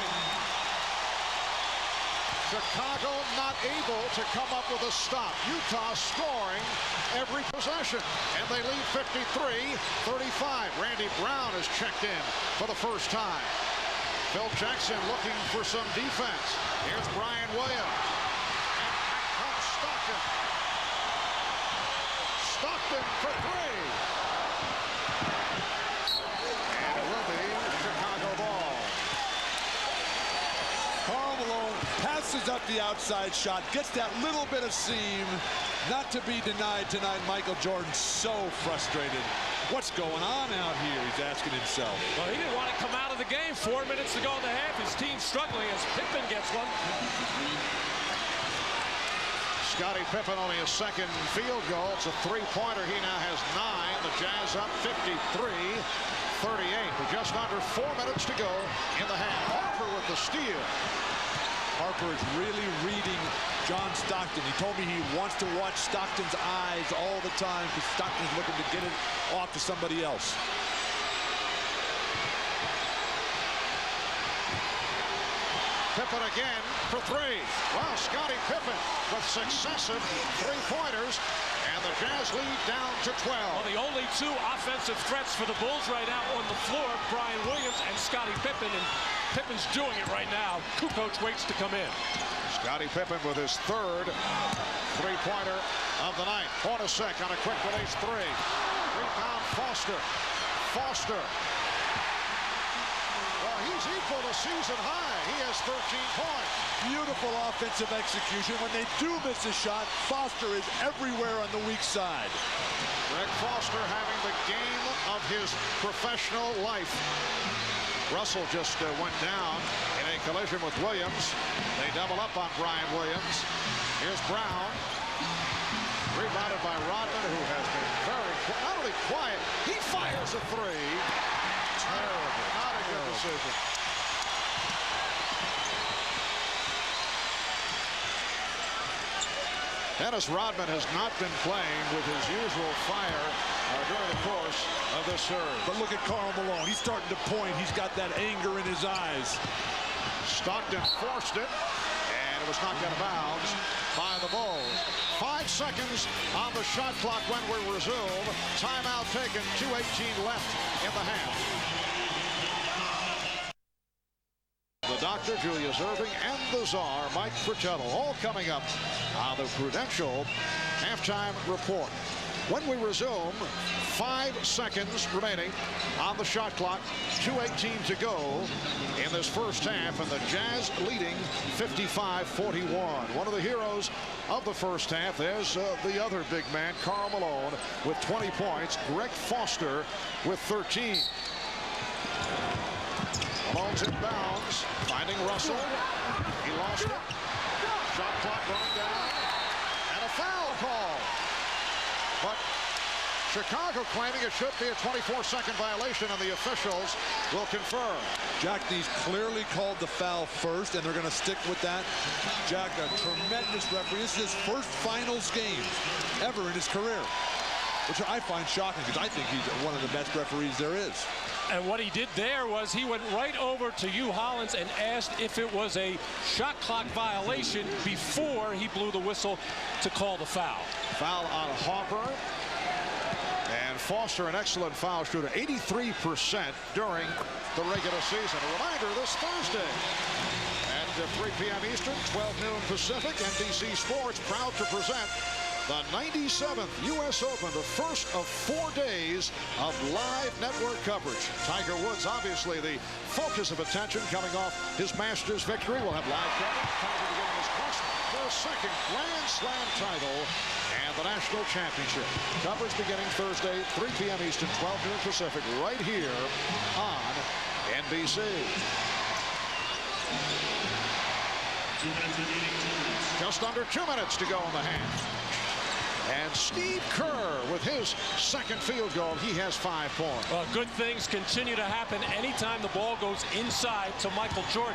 Chicago not able to come up with a stop. Utah scoring every possession, and they lead 53-35. Randy Brown is checked in for the first time. Phil Jackson looking for some defense. Here's Bryon Williams. And back comes Stockton. Stockton for three. And it will be Chicago ball. Karl Malone passes up the outside shot, gets that little bit of seam. Not to be denied tonight. Michael Jordan so frustrated. What's going on out here, he's asking himself. Well, he didn't want to come out of the game. 4 minutes to go in the half. His team's struggling as Pippen gets one. Scottie Pippen only a second field goal. It's a three-pointer. He now has 9. The Jazz up 53-38 with just under 4 minutes to go in the half. Harper with the steal. Harper is really reading John Stockton. He told me he wants to watch Stockton's eyes all the time because Stockton's looking to get it off to somebody else. Pippen again for three. Wow, Scottie Pippen with successive three-pointers, and the Jazz lead down to 12. Well, the only two offensive threats for the Bulls right now on the floor, Bryon Williams and Scottie Pippen, and Pippen's doing it right now. Kukoc waits to come in. Scottie Pippen with his third three-pointer of the night. Hornacek on a quick release three. Rebound Foster. Foster. Well, he's equal to season high. He has 13 points. Beautiful offensive execution. When they do miss a shot, Foster is everywhere on the weak side. Greg Foster having the game of his professional life. Russell just went down in a collision with Williams. They double up on Bryon Williams. Here's Brown. Rebounded by Rodman, who has been very, not only quiet, he fires a three. Terrible. Not a good decision. Dennis Rodman has not been playing with his usual fire during the course of this series. But look at Karl Malone. He's starting to point. He's got that anger in his eyes. Stockton forced it, and it was knocked out of bounds by the Bulls. 5 seconds on the shot clock when we resume. Timeout taken, 2:18 left in the half. The Doctor, Julius Irving, and the Czar, Mike Fratello, all coming up on the Prudential halftime report. When we resume, 5 seconds remaining on the shot clock, 2:18 to go in this first half, and the Jazz leading 55-41. One of the heroes of the first half, there's the other big man, Karl Malone, with 20 points. Greg Foster with 13. Malone's inbounds, finding Russell. He lost it. Shot clock running down. And a foul call. But Chicago claiming it should be a 24-second violation, and the officials will confirm. Jack Neese clearly called the foul first, and they're going to stick with that. Jack, a tremendous referee. This is his first finals game ever in his career, which I find shocking because I think he's one of the best referees there is. And what he did there was he went right over to Hugh Hollins and asked if it was a shot clock violation before he blew the whistle to call the foul. Foul on Harper. And Foster, an excellent foul shooter, 83% during the regular season. A reminder this Thursday at 3 p.m. Eastern, 12 noon Pacific, NBC Sports proud to present the 97th U.S. Open, the first of 4 days of live network coverage. Tiger Woods, obviously the focus of attention coming off his Masters victory. We'll have live coverage. Tiger getting his quest for a second Grand Slam title and the National Championship. Coverage beginning Thursday, 3 p.m. Eastern, 12 noon Pacific, right here on NBC. Just under 2 minutes to go in the half. And Steve Kerr with his second field goal. He has 5 points. Well, good things continue to happen anytime the ball goes inside to Michael Jordan.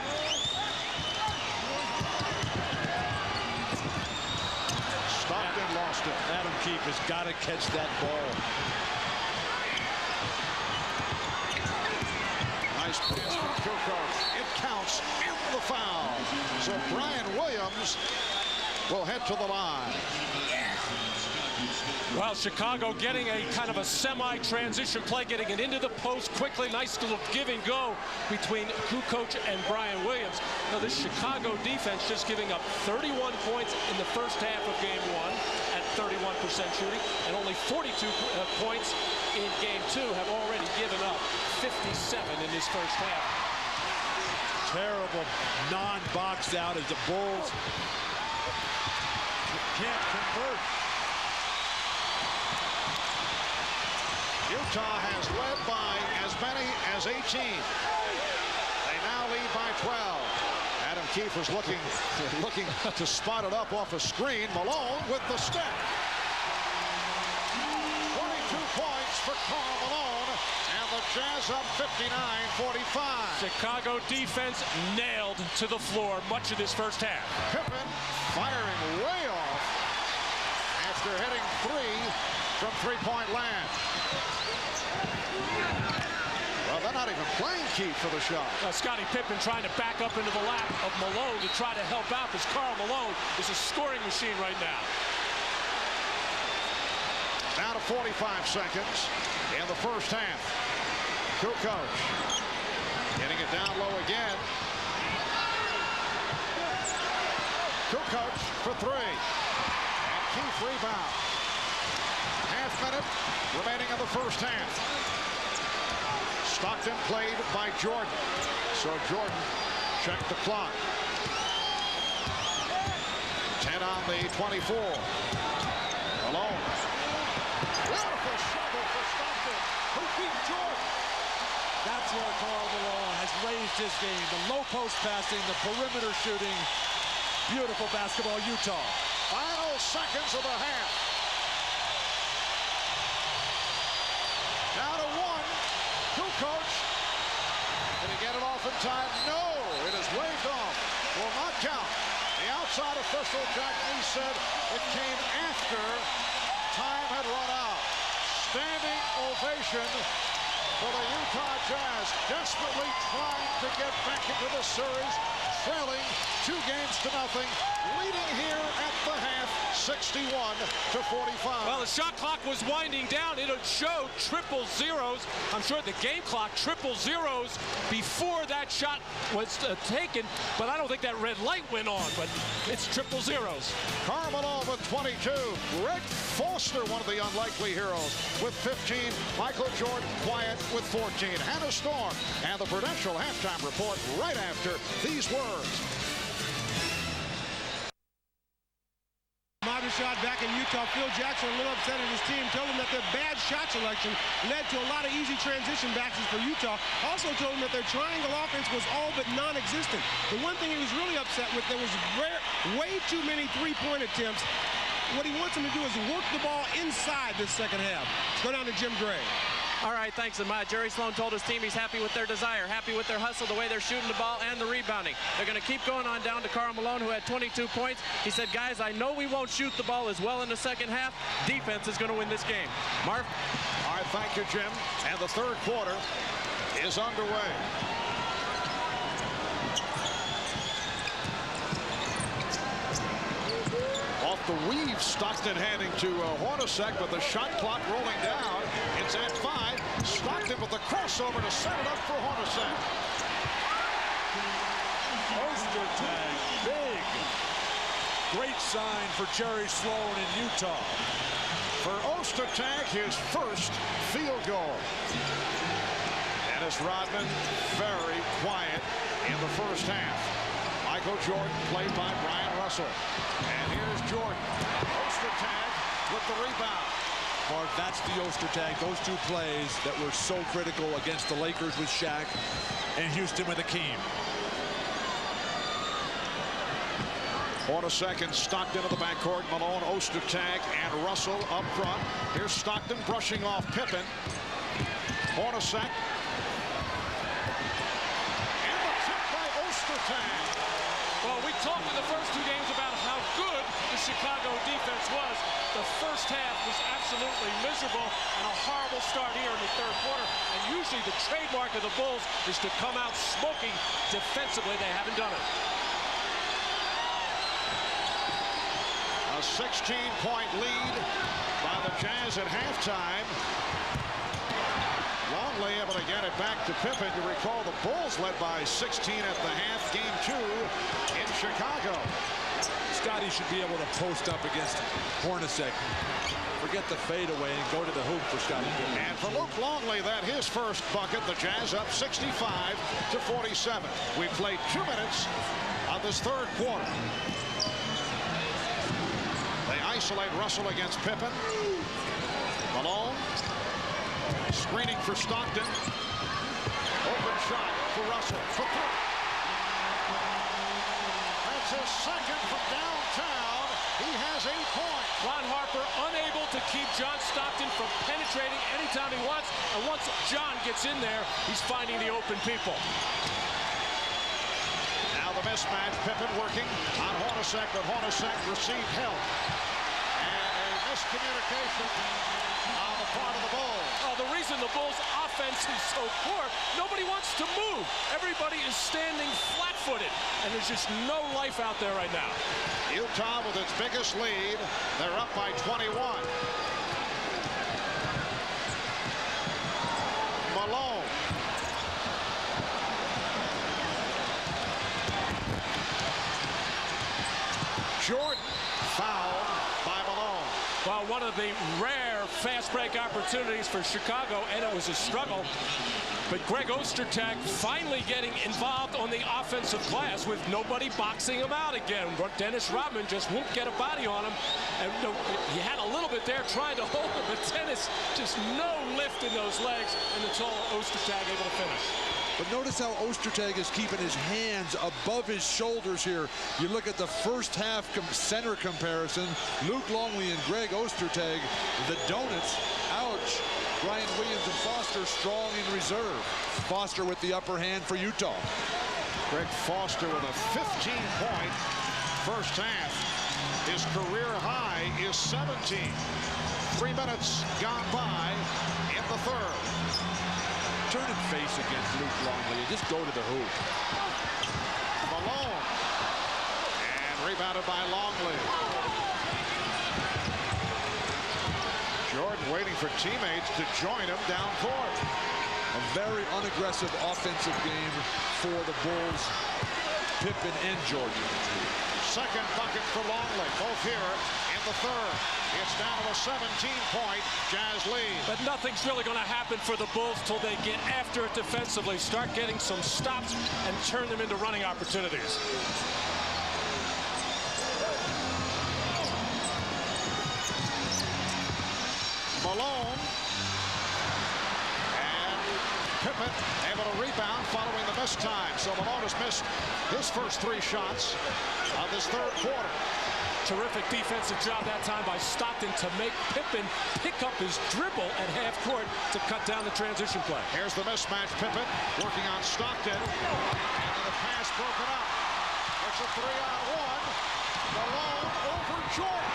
Stockton lost it. Adam Keefe has got to catch that ball. Nice pass from Kukoc. It counts in the foul. So Bryon Williams will head to the line. Well, Chicago getting a kind of a semi-transition play, getting it into the post quickly. Nice little give and go between Kukoc and Bryon Williams. Now, this Chicago defense just giving up 31 points in the first half of game 1 at 31% shooting, and only 42 points in game 2, have already given up 57 in this first half. Terrible non-box out as the Bulls can't convert. Utah has led by as many as 18. They now lead by 12. Adam Keefe was looking to spot it up off a screen. Malone with the step. 22 points for Karl Malone, and the Jazz up 59-45. Chicago defense nailed to the floor much of this first half. Pippen firing way off after hitting 3 from three-point land. Well, they're not even playing Keefe for the shot. Scottie Pippen trying to back up into the lap of Malone to try to help out, because Karl Malone is a scoring machine right now. Down to 45 seconds in the first half. Kukoc getting it down low again. Kukoc for 3. And Keefe rebound. Half-minute remaining in the first half. Stockton played by Jordan. So Jordan checked the clock. 10 on the 24. Malone. Beautiful shovel for Stockton, who beat Jordan. That's where Karl Malone has raised his game. The low post passing, the perimeter shooting. Beautiful basketball, Utah. Final seconds of the half. Down to 1. Kukoc. Did he get it off in time? No. It is waved off. Will not count. The outside official, Jack Lee, said it came after time had run out. Standing ovation for the Utah Jazz, desperately trying to get back into the series, trailing 2-0, leading here at the half, 61-45. Well, the shot clock was winding down. It showed triple zeros. I'm sure the game clock triple zeros before that shot was taken, but I don't think that red light went on, but it's triple zeros. Karl Malone with 22. Rick Foster, one of the unlikely heroes, with 15. Michael Jordan quiet with 14. Hannah Storm and the Prudential halftime report right after these words. Shot back in Utah. Phil Jackson a little upset at his team, told him that their bad shot selection led to a lot of easy transition backs for Utah. Also told him that their triangle offense was all but non-existent. The one thing he was really upset with, there was way too many three-point attempts. What he wants him to do is work the ball inside this second half. Go down to Jim Gray. All right, thanks, Amaya. Jerry Sloan told his team he's happy with their desire, happy with their hustle, the way they're shooting the ball and the rebounding. They're going to keep going on down to Karl Malone, who had 22 points. He said, guys, I know we won't shoot the ball as well in the second half. Defense is going to win this game. Marv? All right, thank you, Jim. And the third quarter is underway. Off the weave, Stockton handing to Hornacek, but the shot clock rolling down. It's at 5. Stockton with the crossover to set it up for Hornacek. Ostertag, big. Great sign for Jerry Sloan in Utah. For Ostertag, his first field goal. Dennis Rodman, very quiet in the first half. Michael Jordan, played by Brian Russell. And here's Jordan. Ostertag with the rebound. Mark, that's the Ostertag. Those two plays that were so critical against the Lakers with Shaq and Houston with Akeem. Hornacek and Stockton in the backcourt. Malone, Ostertag, and Russell up front. Here's Stockton brushing off Pippen. Hornacek. And the tip by Ostertag. Well, we talked in the first two games about how good the Chicago defense was. The first half was absolutely miserable and a horrible start here in the third quarter. And usually the trademark of the Bulls is to come out smoking defensively. They haven't done it. A 16-point lead by the Jazz at halftime. Longley able to get it back to Pippen. You recall the Bulls led by 16 at the half, game 2 in Chicago. Scottie should be able to post up against Hornacek. Forget the fadeaway and go to the hoop for Scottie. And for Luke Longley, that his first bucket. The Jazz up 65-47. We played 2 minutes of this third quarter. They isolate Russell against Pippen. Malone screening for Stockton. Open shot for Russell for 3. That's his second from downtown. He has 8 points. Ron Harper unable to keep John Stockton from penetrating anytime he wants. And once John gets in there, he's finding the open people. Now the mismatch. Pippen working on Hornacek, but Hornacek received help. And a miscommunication on the part of the Bulls. The reason the Bulls' offense is so poor, nobody wants to move. Everybody is standing flat-footed, and there's just no life out there right now. Utah with its biggest lead. They're up by 21. Malone. Jordan fouled by Malone. Well, one of the rare fast break opportunities for Chicago, and it was a struggle. But Greg Ostertag finally getting involved on the offensive glass with nobody boxing him out again. Dennis Rodman just won't get a body on him. And he had a little bit there trying to hold him, but Dennis just no lift in those legs, and it's all Ostertag able to finish. But notice how Ostertag is keeping his hands above his shoulders here. You look at the first half center comparison. Luke Longley and Greg Ostertag, the donuts. Ouch. Brian Williams and Foster strong in reserve. Foster with the upper hand for Utah. Greg Foster with a 15-point first half. His career high is 17. 3 minutes gone by in the third. Turn and face against Luke Longley and just go to the hoop. Malone. And rebounded by Longley. Jordan waiting for teammates to join him down court. A very unaggressive offensive game for the Bulls. Pippen and Jordan. Second bucket for Longley. Both here in the third. It's down to a 17-point Jazz lead. But nothing's really going to happen for the Bulls till they get after it defensively, start getting some stops, and turn them into running opportunities. Malone. And Pippen able to rebound following the missed time. So Malone has missed his first 3 shots of this third quarter. Terrific defensive job that time by Stockton to make Pippen pick up his dribble at half court to cut down the transition play. Here's the mismatch. Pippen working on Stockton. And the pass broken up. It's a 3-on-1. Malone over Jordan.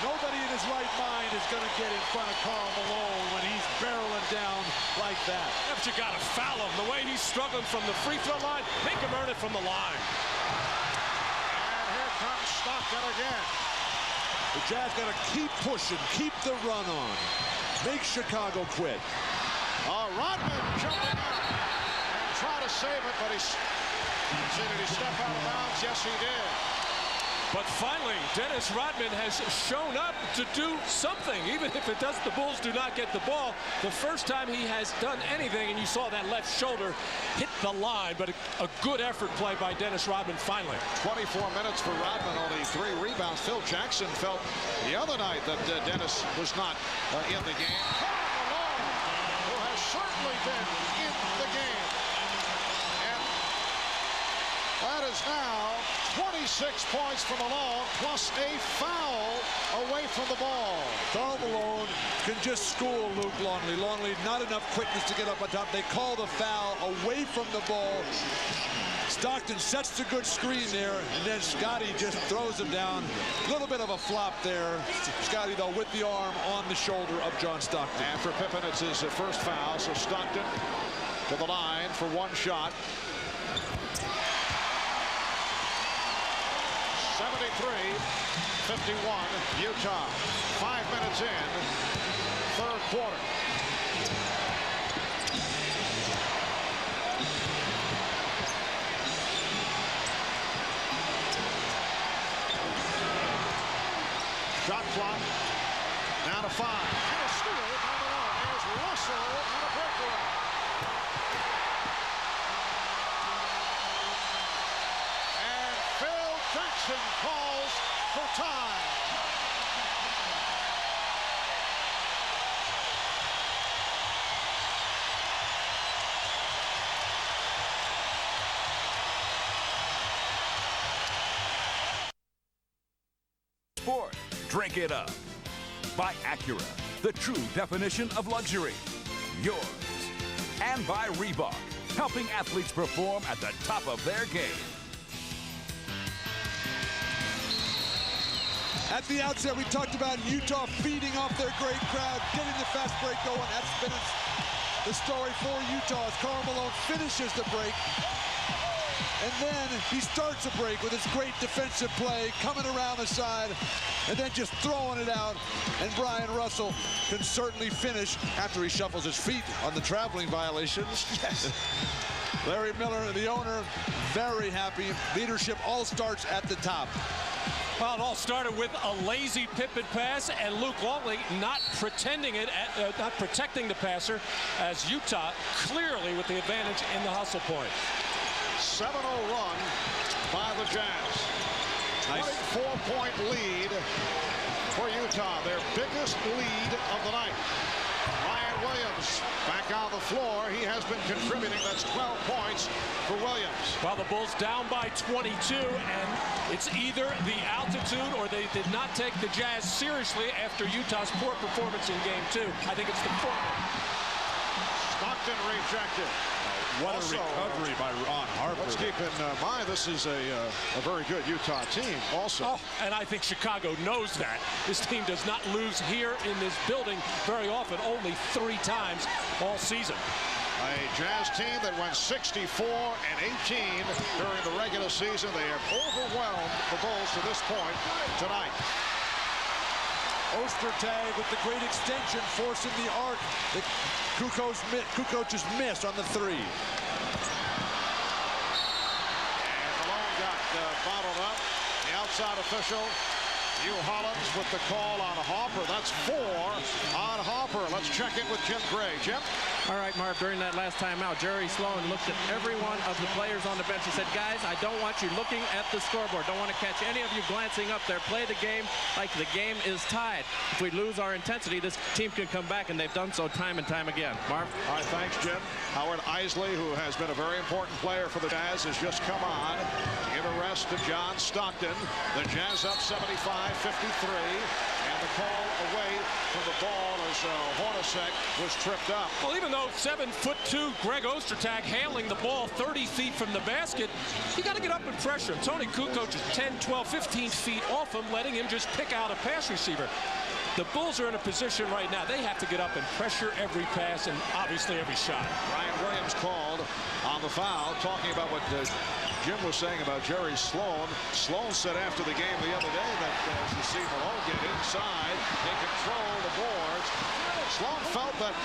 Nobody in his right mind is going to get in front of Karl Malone when he's barreling down like that. Yeah, but you got to foul him. The way he's struggling from the free throw line, make him earn it from the line. And here comes Stockton again. The Jazz got to keep pushing, keep the run on, make Chicago quit. Rodman jumping out and try to save it, but did he step out of bounds? Yes, he did. But finally, Dennis Rodman has shown up to do something, even if it does. The Bulls do not get the ball. The first time he has done anything, and you saw that left shoulder hit the line, but a good effort play by Dennis Rodman finally. 24 minutes for Rodman, only 3 rebounds. Phil Jackson felt the other night that Dennis was not in the game. Karl Malone, who has certainly been in the game. And that is now 26 points for Malone, plus a foul away from the ball. Karl Malone can just school Luke Longley. Longley, not enough quickness to get up on top. They call the foul away from the ball. Stockton sets the good screen there, and then Scottie just throws him down. A little bit of a flop there. Scottie, though, with the arm on the shoulder of John Stockton. And for Pippen, it's his first foul, so Stockton to the line for one shot. 73-51, Utah. 5 minutes in, third quarter. Shot clock down to 5. And a steal by Malone. Here's Russell on a breakaway. And Phil Jackson calls for time. Sport, drink it up. By Acura, the true definition of luxury. Yours. And by Reebok, helping athletes perform at the top of their game. At the outset, we talked about Utah feeding off their great crowd, getting the fast break going. That's been the story for Utah as Karl Malone finishes the break. And then he starts a break with his great defensive play, coming around the side, and then just throwing it out. And Bryon Russell can certainly finish after he shuffles his feet on the traveling violations. Yes. Larry Miller, the owner, very happy. Leadership all starts at the top. Well, it all started with a lazy Pippen pass and Luke Longley not protecting the passer, as Utah clearly with the advantage in the hustle point. 7-0 run by the Jazz. Nice. 24-point lead for Utah, their biggest lead of the night. Ryan Williams back on the floor. He has been contributing. That's 12 points for Williams. Well, the Bulls down by 22, and it's either the altitude or they did not take the Jazz seriously after Utah's poor performance in Game 2. I think it's the former. Stockton rejected. What also, a recovery by Harper. Let's keep in mind, this is a very good Utah team also. Oh, and I think Chicago knows that. This team does not lose here in this building very often, only 3 times all season. A Jazz team that went 64-18 during the regular season. They have overwhelmed the Bulls to this point tonight. Ostertag with the great extension, forcing the arc that Kukoc's miss on the 3. And Malone got bottled up. The outside official, Hugh Hollins, with the call on Harper. That's 4 on Harper. Let's check in with Jim Gray. Jim? All right, Marv, during that last timeout, Jerry Sloan looked at every one of the players on the bench and said, guys, I don't want you looking at the scoreboard. Don't want to catch any of you glancing up there. Play the game like the game is tied. If we lose our intensity, this team can come back, and they've done so time and time again. Marv? All right, thanks, Jim. Howard Eisley, who has been a very important player for the Jazz, has just come on. Give a rest to John Stockton. The Jazz up 75-53. And the call away from the ball as Hornacek was tripped up. Well, even though 7'2" Greg Ostertag handling the ball 30 feet from the basket, you got to get up and pressure him. Toni Kukoc is 10, 12, 15 feet off him, letting him just pick out a pass receiver. The Bulls are in a position right now. They have to get up and pressure every pass and obviously every shot. Ryan Williams called on the foul, talking about what Jim was saying about Jerry Sloan. Sloan said after the game the other day that as you see Malone get inside and control the boards, Sloan felt that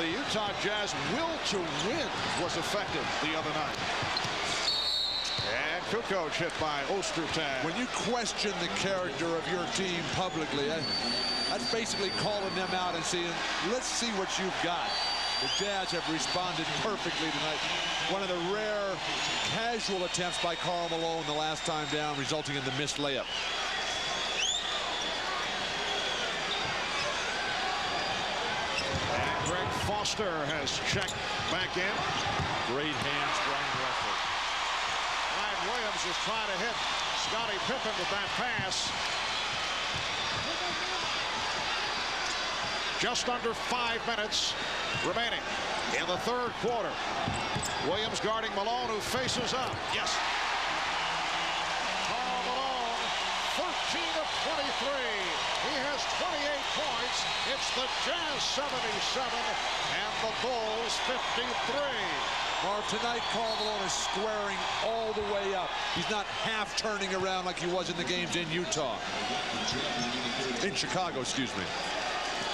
the Utah Jazz will to win was effective the other night. And Kukoc hit by Ostertag. When you question the character of your team publicly, that's basically calling them out and saying, let's see what you've got. The Jazz have responded perfectly tonight. One of the rare casual attempts by Karl Malone the last time down, resulting in the missed layup. And Greg Foster has checked back in. Great hands, Brian Russell. Ryan Williams is trying to hit Scottie Pippen with that pass. Just under 5 minutes remaining in the third quarter. Williams guarding Malone, who faces up. Yes. Karl Malone, 13 of 23. He has 28 points. It's the Jazz 77 and the Bulls 53. Tonight, Karl Malone is squaring all the way up. He's not half turning around like he was in the games in Utah. In Chicago, excuse me.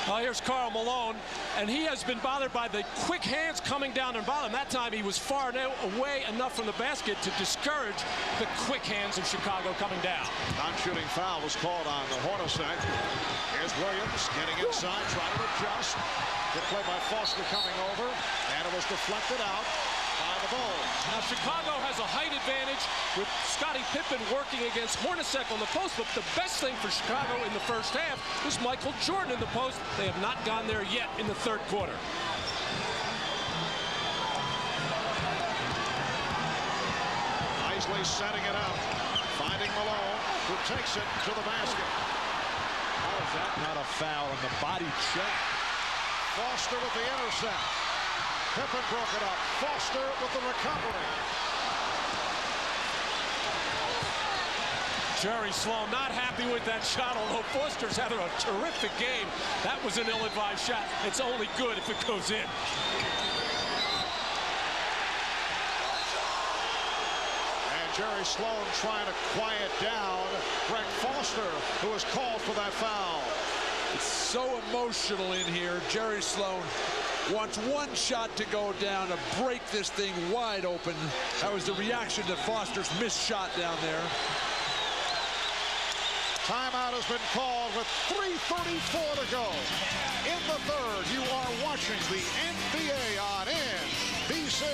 Here's Karl Malone, and he has been bothered by the quick hands coming down and bottom. That time he was far away enough from the basket to discourage the quick hands of Chicago coming down. Non-shooting foul was called on the Hornacek. Here's Williams getting inside, trying to adjust. Good play by Foster coming over, and it was deflected out by the Bulls. Now Chicago has a height advantage with Scottie Pippen working against Hornacek on the post, but the best thing for Chicago in the first half is Michael Jordan in the post. They have not gone there yet in the third quarter. Eisley setting it up, finding Malone, who takes it to the basket. How is that not a foul on the body check? Foster with the intercept. Pippen broke it up. Foster with the recovery. Jerry Sloan not happy with that shot, although Foster's having a terrific game. That was an ill-advised shot. It's only good if it goes in. And Jerry Sloan trying to quiet down Greg Foster, who was called for that foul. It's so emotional in here. Jerry Sloan wants one shot to go down to break this thing wide open. That was the reaction to Foster's missed shot down there. Timeout has been called with 3:34 to go. In the third, you are watching the NBA on NBC.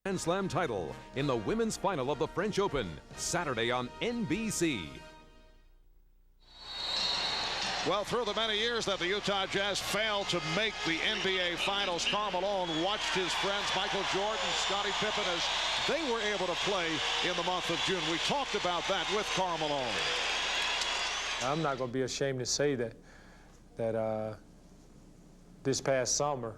Grand Slam title in the women's final of the French Open, Saturday on NBC. Well, through the many years that the Utah Jazz failed to make the NBA Finals, Karl Malone watched his friends Michael Jordan, Scottie Pippen as they were able to play in the month of June. We talked about that with Karl Malone. I'm not going to be ashamed to say that this past summer,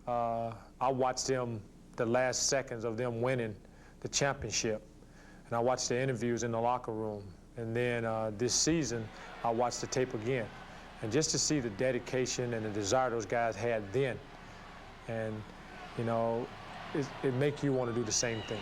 I watched them, the last seconds of them winning the championship, and I watched the interviews in the locker room. And then this season, I watched the tape again. And just to see the dedication and the desire those guys had then, and, you know, it makes you want to do the same thing.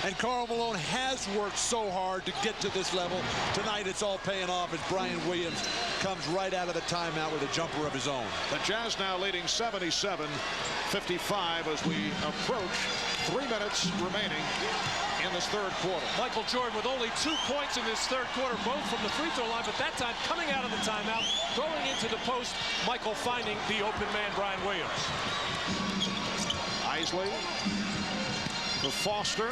And Karl Malone has worked so hard to get to this level. Tonight, it's all paying off as Brian Williams comes right out of the timeout with a jumper of his own. The Jazz now leading 77-55 as we approach 3 minutes remaining in this third quarter. Michael Jordan with only 2 points in this third quarter, both from the free throw line, but that time coming out of the timeout, going into the post, Michael finding the open man, Brian Williams. Eisley to Foster.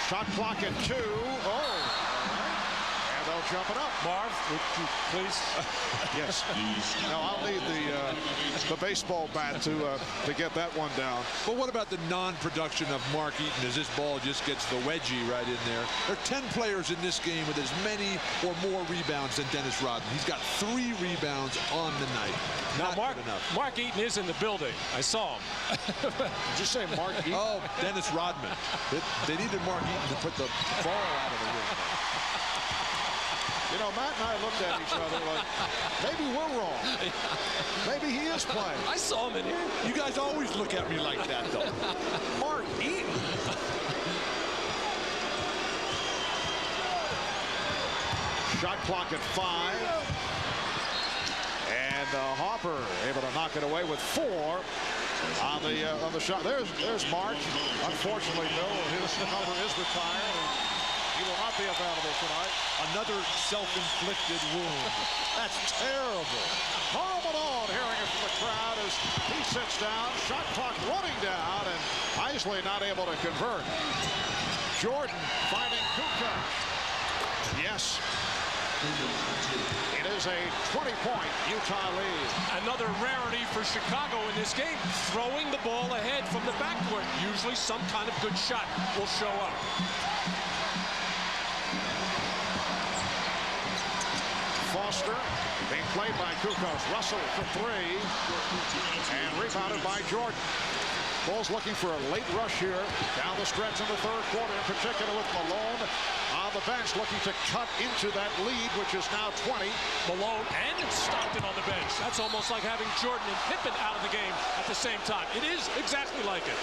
Shot clock at 2. Oh. And Shandon jumping up. Marv, would you please? Yes. No, I'll need the baseball bat to get that one down. But what about the non-production of Mark Eaton as this ball just gets the wedgie right in there? There are 10 players in this game with as many or more rebounds than Dennis Rodman. He's got 3 rebounds on the night. Now, Mark Eaton is in the building. I saw him. Did you say Mark Eaton? Oh, Dennis Rodman. They needed Mark Eaton to put the ball out of the rim. You know, Matt and I looked at each other like, maybe we're wrong. Maybe he is playing. I saw him in here. You guys always look at me like that, though. Mark Eaton. Shot clock at 5. And Harper able to knock it away with 4 on the shot. There's Mark. Unfortunately, no, his number is retired. He will not be available tonight. Another self-inflicted wound. That's terrible. Karl Malone hearing it from the crowd as he sits down. Shot clock running down, and Eisley not able to convert. Jordan finding Kukoc. Yes. It is a 20-point Utah lead. Another rarity for Chicago in this game, throwing the ball ahead from the backcourt. Usually some kind of good shot will show up. Foster being played by Kukoc. Russell for 3. And rebounded by Jordan. Bulls looking for a late rush here down the stretch in the 3rd quarter, in particular with Malone on the bench looking to cut into that lead, which is now 20. Malone and Stockton on the bench. That's almost like having Jordan and Pippen out of the game at the same time. It is exactly like it.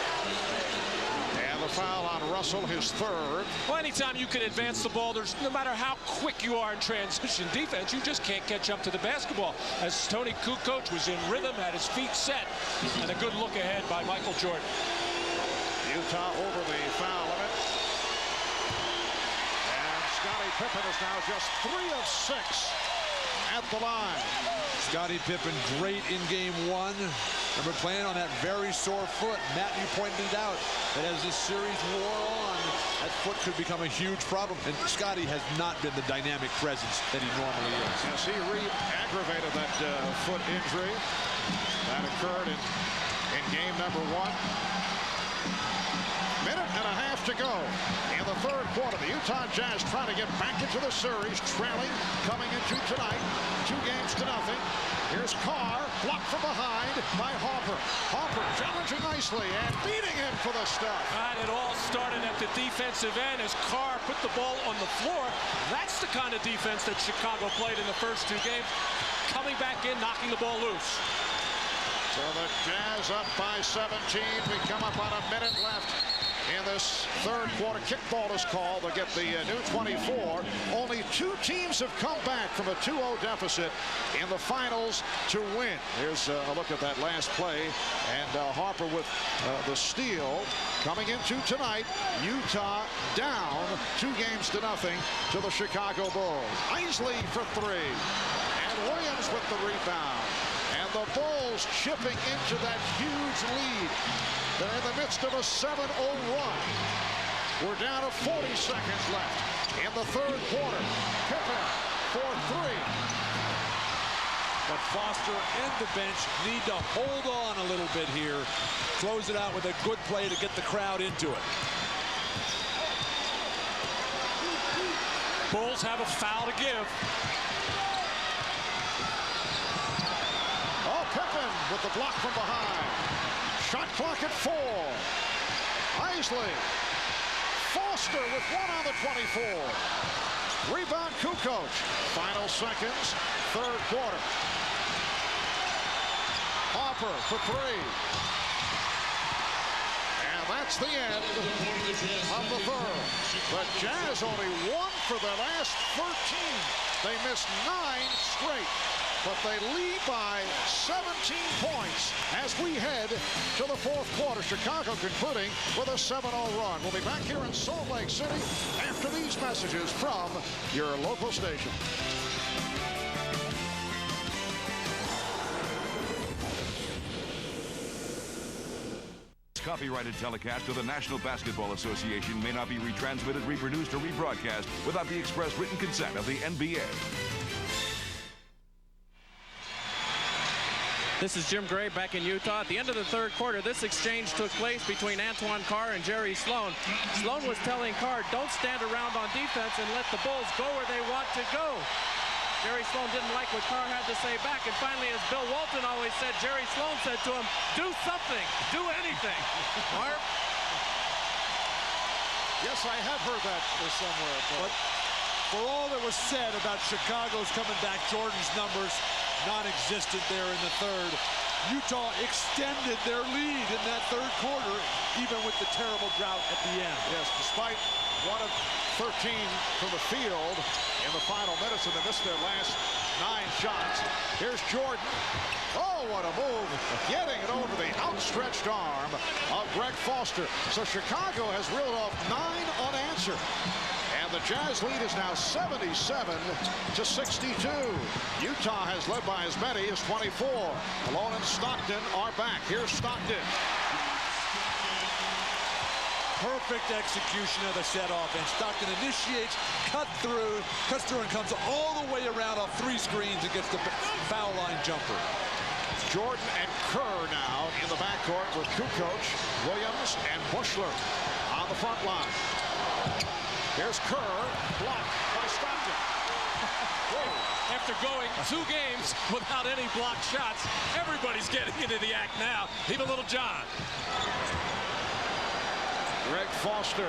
And the foul on Russell, his 3rd. Well, anytime you can advance the ball, there's no matter how quick you are in transition defense, you just can't catch up to the basketball. As Toni Kukoc was in rhythm, had his feet set, and a good look ahead by Michael Jordan. Utah over the foul limit. And Scottie Pippen is now just 3 of 6 at the line. Scottie Pippen, great in game 1. Remember playing on that very sore foot. Matt, you pointed it out that as this series wore on, that foot could become a huge problem. And Scottie has not been the dynamic presence that he normally is. Yes, he re-aggravated that foot injury that occurred in game number 1. Minute and a half to go in the 3rd quarter. The Utah Jazz trying to get back into the series, trailing coming into tonight, 2 games to nothing. Here's Carr, blocked from behind by Harper. Harper challenging Eisley and beating him for the stuff. And it all started at the defensive end as Carr put the ball on the floor. That's the kind of defense that Chicago played in the first 2 games. Coming back in, knocking the ball loose. So the Jazz up by 17. We come up on a minute left in this 3rd quarter. Kickball is called. They'll get the new 24. Only 2 teams have come back from a 2-0 deficit in the finals to win. Here's a look at that last play. And Harper with the steal. Coming into tonight, Utah down 2 games to nothing to the Chicago Bulls. Eisley for 3. And Williams with the rebound. And the Bulls chipping into that huge lead. They're in the midst of a 7-0 run. We're down to 40 seconds left in the 3rd quarter. Pippen for 3. But Foster and the bench need to hold on a little bit here. Close it out with a good play to get the crowd into it. Bulls have a foul to give. Oh, Pippen with the block from behind. Shot clock at 4. Eisley. Foster with 1 on the 24. Rebound Kukoc. Final seconds, 3rd quarter. Harper for 3. And that's the end of the 3rd. The Jazz only won for their last 13. They missed 9 straight. But they lead by 17 points as we head to the 4th quarter. Chicago concluding with a 7-0 run. We'll be back here in Salt Lake City after these messages from your local station. copyrighted telecast of the National Basketball Association may not be retransmitted, reproduced, or rebroadcast without the express written consent of the NBA. This is Jim Gray back in Utah. At the end of the third quarter, this exchange took place between Antoine Carr and Jerry Sloan. Sloan was telling Carr, don't stand around on defense and let the Bulls go where they want to go. Jerry Sloan didn't like what Carr had to say back, and finally, as Bill Walton always said, Jerry Sloan said to him, do something, do anything. Marv? Yes, I have heard that somewhere. But for all that was said about Chicago's coming back, Jordan's numbers non-existent there in the third. Utah extended their lead in that third quarter, even with the terrible drought at the end. Yes, despite 1 of 13 from the field in the final minutes, and they missed their last 9 shots. Here's Jordan. Oh, what a move. Getting it over the outstretched arm of Greg Foster. So Chicago has reeled off 9 unanswered. And the Jazz lead is now 77 to 62. Utah has led by as many as 24. Malone and Stockton are back. Here's Stockton. Perfect execution of the set offense. Stockton initiates, cuts through, and comes all the way around off 3 screens and gets the foul line jumper. Jordan and Kerr now in the backcourt with Kukoc, Williams, and Buechler on the front line. Here's Kerr, blocked by Stockton. After going 2 games without any blocked shots, everybody's getting into the act now. Even little John. Greg Foster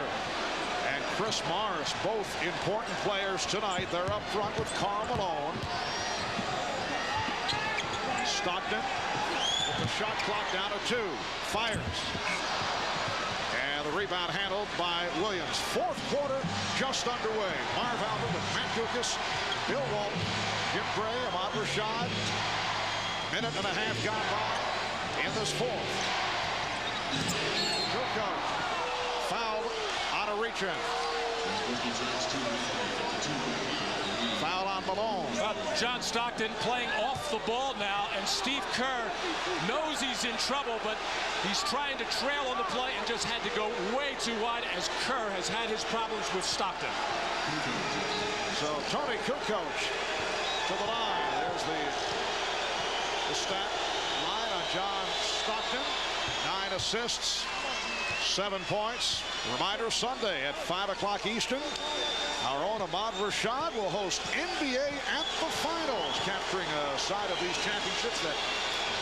and Chris Morris, both important players tonight. They're up front with Karl Malone. Stockton with the shot clock down to 2. Fires. And the rebound handled by Williams. Fourth quarter just underway. Marv Albert with Matt Dukas, Bill Walton, Jim Gray, Ahmad Rashad. Minute and a half gone by in this fourth. Kukoc fouled on a reach-in. Foul on Malone. John Stockton playing off the ball now, and Steve Kerr knows he's in trouble, but he's trying to trail on the play and just had to go way too wide as Kerr has had his problems with Stockton. So Toni Kukoc to the line. There's the stat line on John Stockton. 9 assists, 7 points. Reminder, Sunday at 5 o'clock Eastern. Our own Ahmad Rashad will host NBA at the finals, capturing a side of these championships that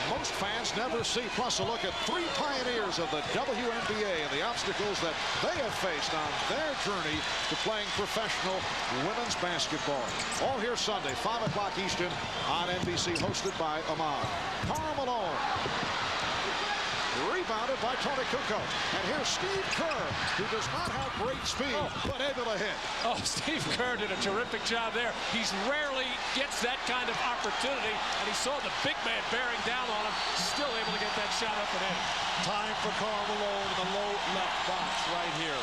most fans never see. Plus a look at 3 pioneers of the WNBA and the obstacles that they have faced on their journey to playing professional women's basketball. All here Sunday, 5 o'clock Eastern on NBC, hosted by Ahmad. Karl Malone. Rebounded by Toni Kukoc. And here's Steve Kerr, who does not have great speed, but able to hit. Oh, Steve Kerr did a terrific job there. He's rarely gets that kind of opportunity, and he saw the big man bearing down on him, still able to get that shot up and in. Time for Karl Malone in the low left box right here.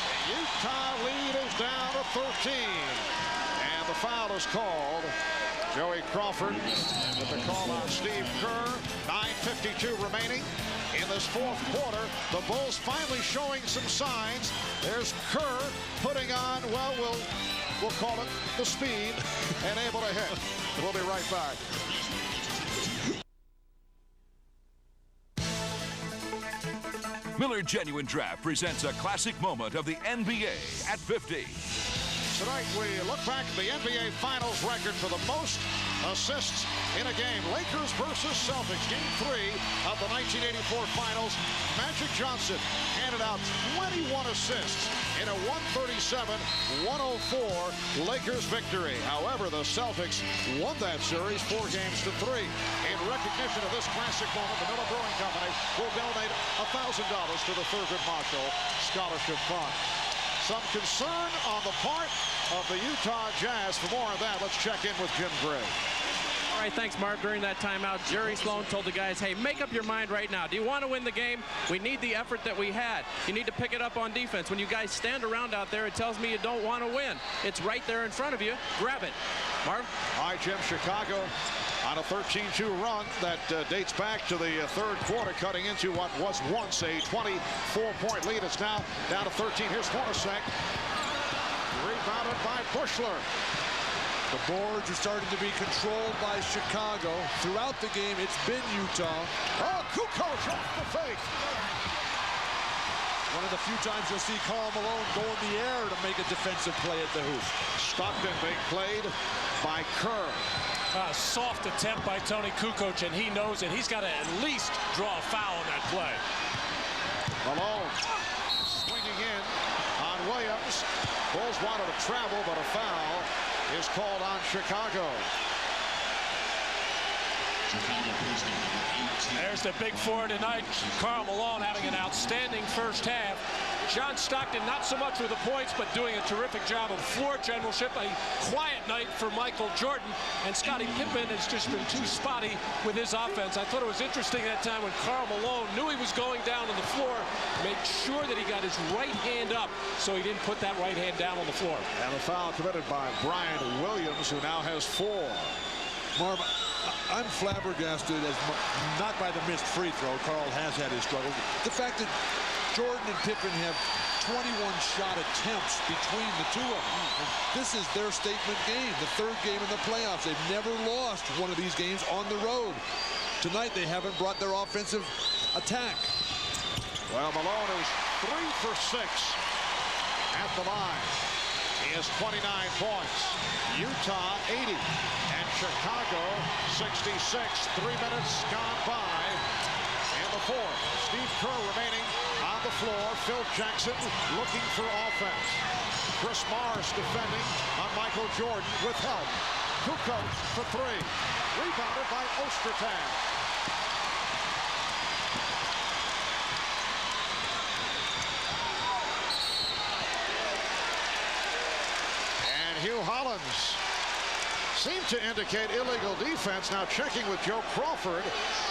The Utah lead is down to 13. And the foul is called. Joey Crawford with the call on Steve Kerr. 9:52 remaining in this fourth quarter. The Bulls finally showing some signs. There's Kerr putting on, well, we'll call it the speed, and able to hit. We'll be right back. Miller Genuine Draft presents a classic moment of the NBA at 50. Tonight we look back at the NBA Finals record for the most assists in a game. Lakers versus Celtics, Game 3 of the 1984 Finals. Magic Johnson handed out 21 assists in a 137-104 Lakers victory. However, the Celtics won that series 4 games to 3. In recognition of this classic moment, the Miller Brewing Company will donate $1,000 to the Thurgood Marshall Scholarship Fund. Some concern on the part of the Utah Jazz. For more on that, let's check in with Jim Gray. All right, thanks, Mark. During that timeout, Jerry Sloan told the guys, hey, make up your mind right now. Do you want to win the game? We need the effort that we had. You need to pick it up on defense. When you guys stand around out there, it tells me you don't want to win. It's right there in front of you. Grab it. Marv? All right, Jim. Chicago on a 13-2 run that dates back to the third quarter, cutting into what was once a 24-point lead. It's now down to 13. Here's Hornacek. Rebounded by Buechler. The boards are starting to be controlled by Chicago. Throughout the game, it's been Utah. Oh, Kukoc off the fake. One of the few times you'll see Karl Malone go in the air to make a defensive play at the hoop. Stockton being played by Kerr. Soft attempt by Toni Kukoc, and he knows it. He's got to at least draw a foul on that play. Malone swinging in on Williams. Bulls wanted to travel, but a foul is called on Chicago. There's the big four tonight. Karl Malone having an outstanding first half. John Stockton not so much with the points, but doing a terrific job of floor generalship. A quiet night for Michael Jordan, and Scottie Pippen has just been too spotty with his offense. I thought it was interesting that time when Karl Malone knew he was going down on the floor, made sure that he got his right hand up so he didn't put that right hand down on the floor. And a foul committed by Bryon Williams, who now has 4. Marv, I'm flabbergasted, not by the missed free throw. Karl has had his struggles. The fact that Jordan and Pippen have 21 shot attempts between the two of them. And this is their statement game, the third game in the playoffs. They've never lost one of these games on the road. Tonight, they haven't brought their offensive attack. Well, Malone is 3 for 6 at the line. He has 29 points. Utah, 80. And Chicago, 66. 3 minutes gone by in the fourth. Steve Kerr remaining on the floor. Phil Jackson looking for offense. Chris Morris defending on Michael Jordan with help. Kukoc for 3. Rebounded by Ostertag. And Hugh Hollins seemed to indicate illegal defense. Now checking with Joe Crawford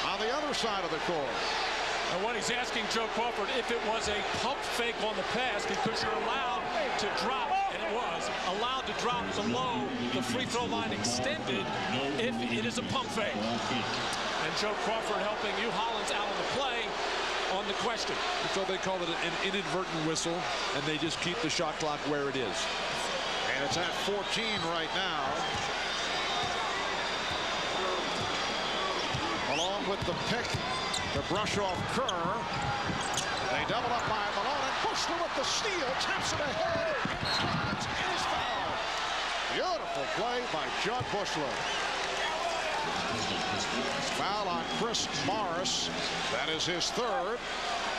on the other side of the court. And what he's asking Joe Crawford, if it was a pump fake on the pass, because you're allowed to drop, and it was, allowed to drop below the free throw line extended if it is a pump fake. And Joe Crawford helping Hugh Hollins out on the play on the question. So they call it an inadvertent whistle, and they just keep the shot clock where it is. And it's at 14 right now. Along with the pick to brush off Kerr. They double up by Malone, and Buechler with the steal, taps it ahead, and is fouled. Beautiful play by Judd Buechler. Foul on Chris Morris. That is his 3rd.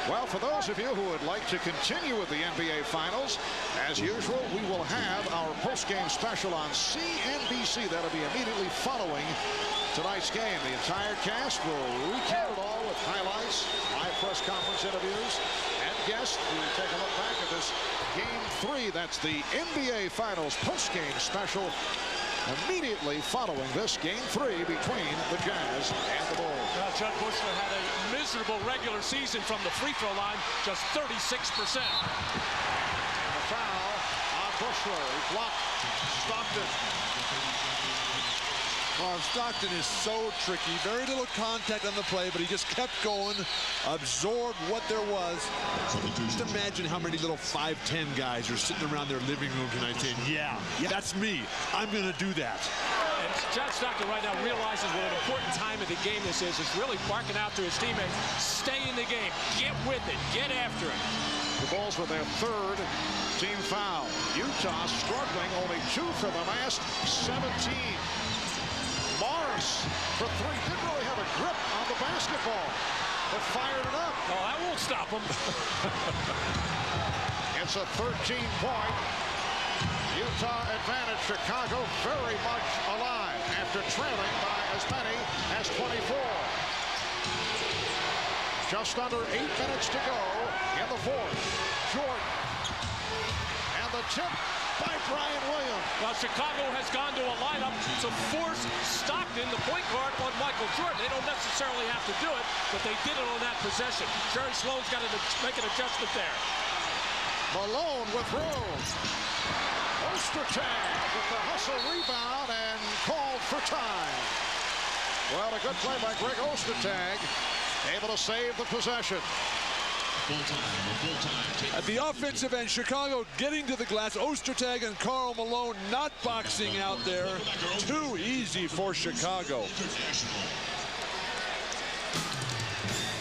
Well, for those of you who would like to continue with the NBA Finals, as usual, we will have our post-game special on CNBC. That'll be immediately following tonight's game. The entire cast will recap it all with highlights, live press conference interviews, and guests. We take a look back at this Game 3. That's the NBA Finals post-game special immediately following this Game 3 between the Jazz and the Bulls. Well, Judd Buechler had a miserable regular season from the free throw line, just 36%. And a foul on Buechler. He blocked Stockton. Well, Stockton is so tricky. Very little contact on the play, but he just kept going, absorbed what there was. Just imagine how many little 5'10" guys are sitting around their living room tonight saying, yeah, that's me. I'm going to do that. And John Stockton right now realizes what an important time of the game this is really barking out to his teammates, stay in the game, get with it, get after it. The Bulls with their 3rd team foul. Utah struggling, only 2 for the last 17. Morris for 3. Didn't really have a grip on the basketball, but fired it up. Oh, that won't stop him. It's a 13-point Utah advantage. Chicago very much alive after trailing by as many as 24. Just under 8 minutes to go in the fourth. Jordan. And the tip by Bryon Williams. Well, Chicago has gone to a lineup to force Stockton, the point guard, on Michael Jordan. They don't necessarily have to do it, but they did it on that possession. Jerry Sloan's got to make an adjustment there. Malone with room. Ostertag with the hustle rebound and called for time. Well, a good play by Greg Ostertag, able to save the possession. At the offensive end, Chicago getting to the glass. Ostertag and Karl Malone not boxing out there. Too easy for Chicago.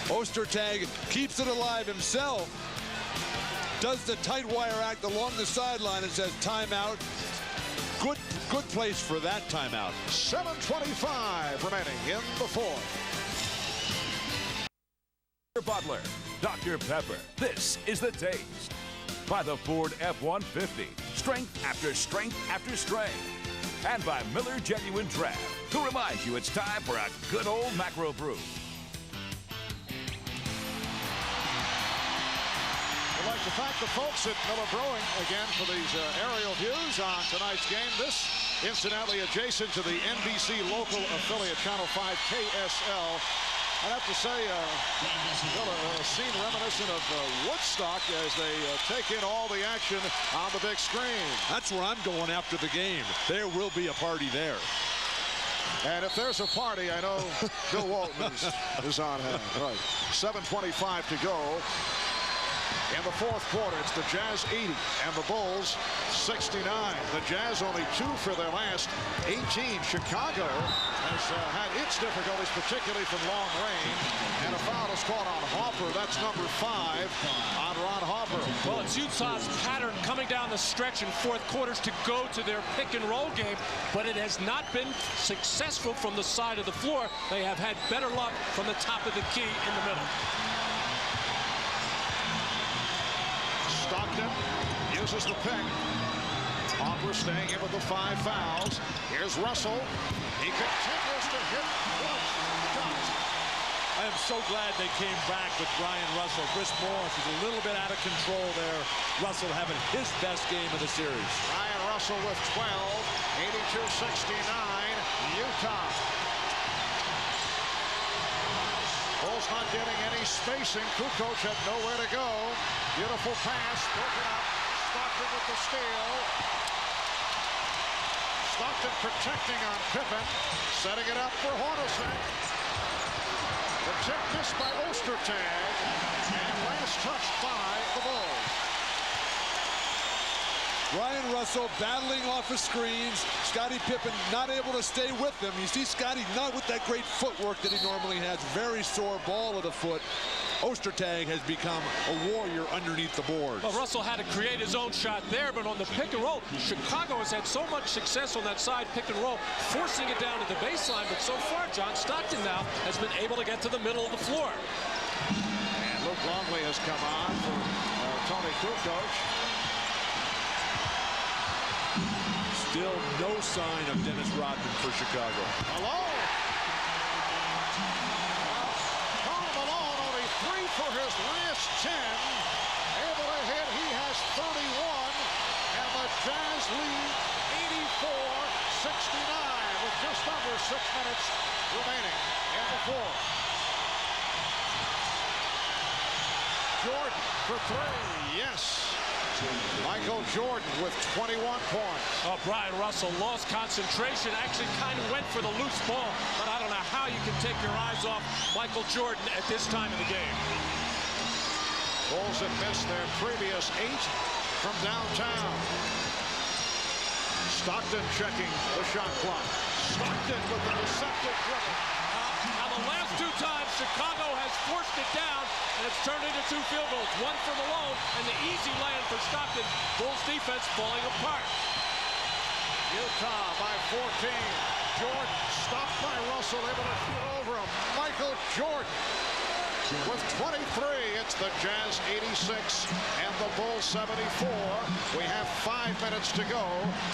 Ostertag keeps it alive himself. Does the tight wire act along the sideline and says timeout. Good place for that timeout. 7:25 remaining in the fourth. Butler, Dr. Pepper, this is the taste. By the Ford F-150, strength after strength after strength. And by Miller Genuine Draft, who reminds you it's time for a good old macro brew. I'd like to thank the folks at Miller Brewing again for these aerial views on tonight's game. This, incidentally, adjacent to the NBC local affiliate, Channel 5 KSL. I'd have to say, a scene reminiscent of Woodstock as they take in all the action on the big screen. That's where I'm going after the game. There will be a party there. And if there's a party, I know Bill Walton is on hand. Right. 7:25 to go. In the fourth quarter, it's the Jazz 80 and the Bulls 69. The Jazz only 2 for their last 18. Chicago has had its difficulties, particularly from long range. And a foul is called on Harper. That's number 5 on Ron Harper. Well, it's Utah's pattern coming down the stretch in fourth quarters to go to their pick and roll game, but it has not been successful from the side of the floor. They have had better luck from the top of the key in the middle. Stockton uses the pick. Harper staying in with the 5 fouls. Here's Russell. He continues to hit shots. I am so glad they came back with Bryon Russell. Chris Morris is a little bit out of control there. Russell having his best game of the series. Bryon Russell with 12. 82-69. Utah. Bulls not getting any spacing. Kukoc had nowhere to go. Beautiful pass, broken up. Stockton with the steal. Stockton protecting on Pippen, setting it up for Hornacek. The tip missed by Ostertag, and last touched by the Bulls. Bryon Russell battling off of screens. Scottie Pippen not able to stay with them. You see Scottie not with that great footwork that he normally has. Very sore ball of the foot. Ostertag has become a warrior underneath the boards. Well, Russell had to create his own shot there, but on the pick and roll, Chicago has had so much success on that side pick and roll, forcing it down to the baseline. But so far, John Stockton now has been able to get to the middle of the floor. And Luke Longley has come on for Toni Kukoc. Still no sign of Dennis Rodman for Chicago. Malone. Karl Malone only 3 for his last 10. Able to hit. He has 31. And the Jazz lead 84-69 with just under 6 minutes remaining in the fourth. Jordan for 3. Yes. Michael Jordan with 21 points. Oh, Bryon Russell lost concentration, actually kind of went for the loose ball, but I don't know how you can take your eyes off Michael Jordan at this time of the game. Bulls have missed their previous 8 from downtown. Stockton checking the shot clock. Stockton with the deceptive dribble. Now the last 2 times Chicago has forced it down, and it's turned into 2 field goals. One for Malone, and the easy land for Stockton. Bulls defense falling apart. Utah by 14. Jordan stopped by Russell, able to shoot over him. Michael Jordan with 23. It's the Jazz 86 and the Bulls 74. We have 5 minutes to go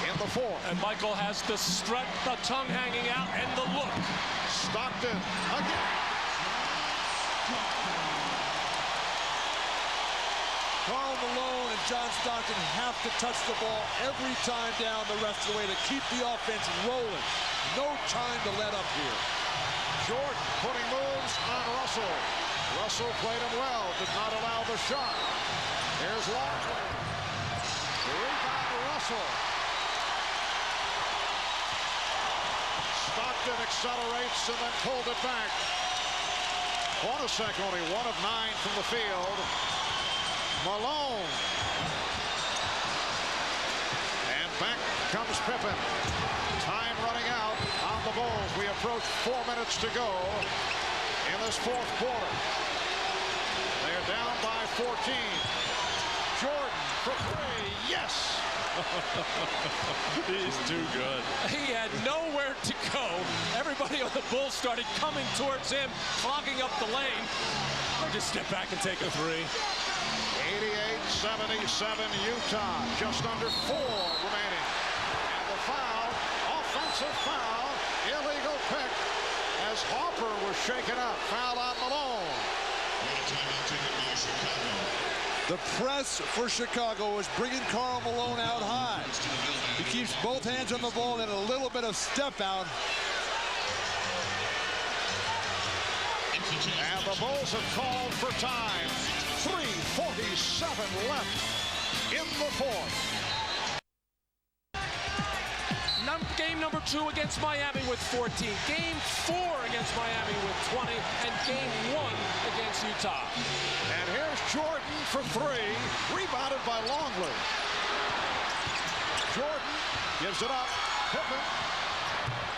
in the fourth. And Michael has the strut, the tongue hanging out, and the look. Stockton again. Karl Malone and John Stockton have to touch the ball every time down the rest of the way to keep the offense rolling. No time to let up here. Jordan putting moves on Russell. Russell played him well, did not allow the shot. Here's Longley. Rebound to Russell. Stockton Stockton accelerates and then pulled it back. Hornacek only 1 of 9 from the field. Malone. And back comes Pippen. Time running out on the Bulls. We approach 4 minutes to go in this fourth quarter. They're down by 14. Jordan for 3. Yes. He's too good. He had nowhere to go. Everybody on the Bulls started coming towards him, clogging up the lane. Or just step back and take a 3. 88-77 Utah. Just under 4 remaining. And the foul, offensive foul, illegal pick as Harper was shaken up. Foul on Malone. The press for Chicago is bringing Karl Malone out high. He keeps both hands on the ball and a little bit of step out. And the Bulls have called for time. 3:47 left in the fourth. Game number 2 against Miami with 14. Game 4 against Miami with 20. And game 1 against Utah. And here's Jordan for 3. Rebounded by Longley. Jordan gives it up. Pippen.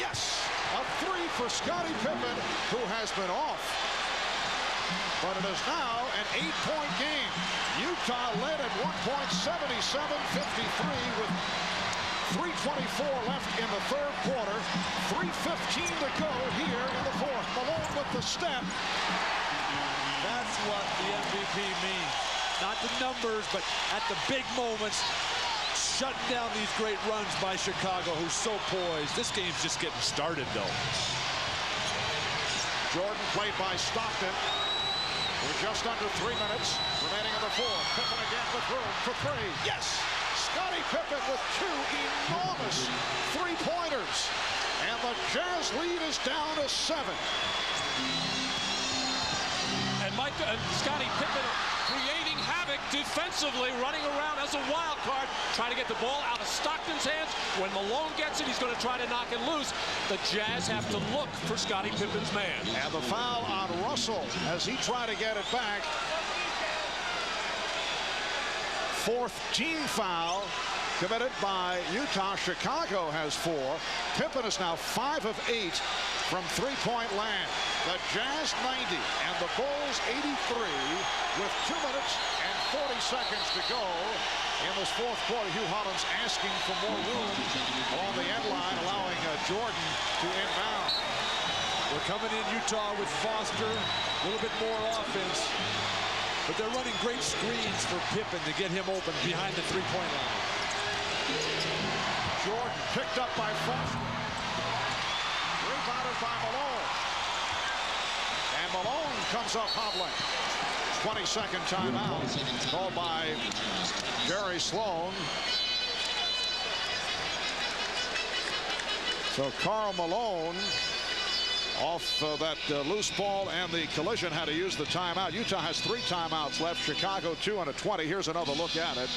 Yes. A 3 for Scottie Pippen, who has been off. But it is now an 8-point game. Utah led at one point, 77-53 with 3:24 left in the third quarter. 3:15 to go here in the fourth. Malone with the step. That's what the MVP means. Not the numbers, but at the big moments, shutting down these great runs by Chicago, who's so poised. This game's just getting started, though. Jordan played by Stockton. We're just under 3 minutes remaining in the fourth. Pippen again with room for 3. Yes! Scottie Pippen with 2 enormous three-pointers. And the Jazz lead is down to 7. And Scottie Pippen creating havoc defensively, running around as a wild card, trying to get the ball out of Stockton's hands. When Malone gets it, he's going to try to knock it loose. The Jazz have to look for Scottie Pippen's man. And the foul on Russell as he tried to get it back. Fourth team foul committed by Utah. Chicago has 4. Pippen is now 5 of 8 from three-point land. The Jazz 90 and the Bulls 83 with 2 minutes and 40 seconds to go in this fourth quarter. Hugh Holland's asking for more room along the end line, allowing Jordan to inbound. We're coming in Utah with Foster, a little bit more offense. But they're running great screens for Pippen to get him open behind the three-point line. Jordan picked up by Foster. Rebounded by Malone. And Malone comes up hobbling. 22nd timeout called by Jerry Sloan. So Karl Malone off that loose ball and the collision had to use the timeout. Utah has 3 timeouts left. Chicago 2 and a 20. Here's another look at it.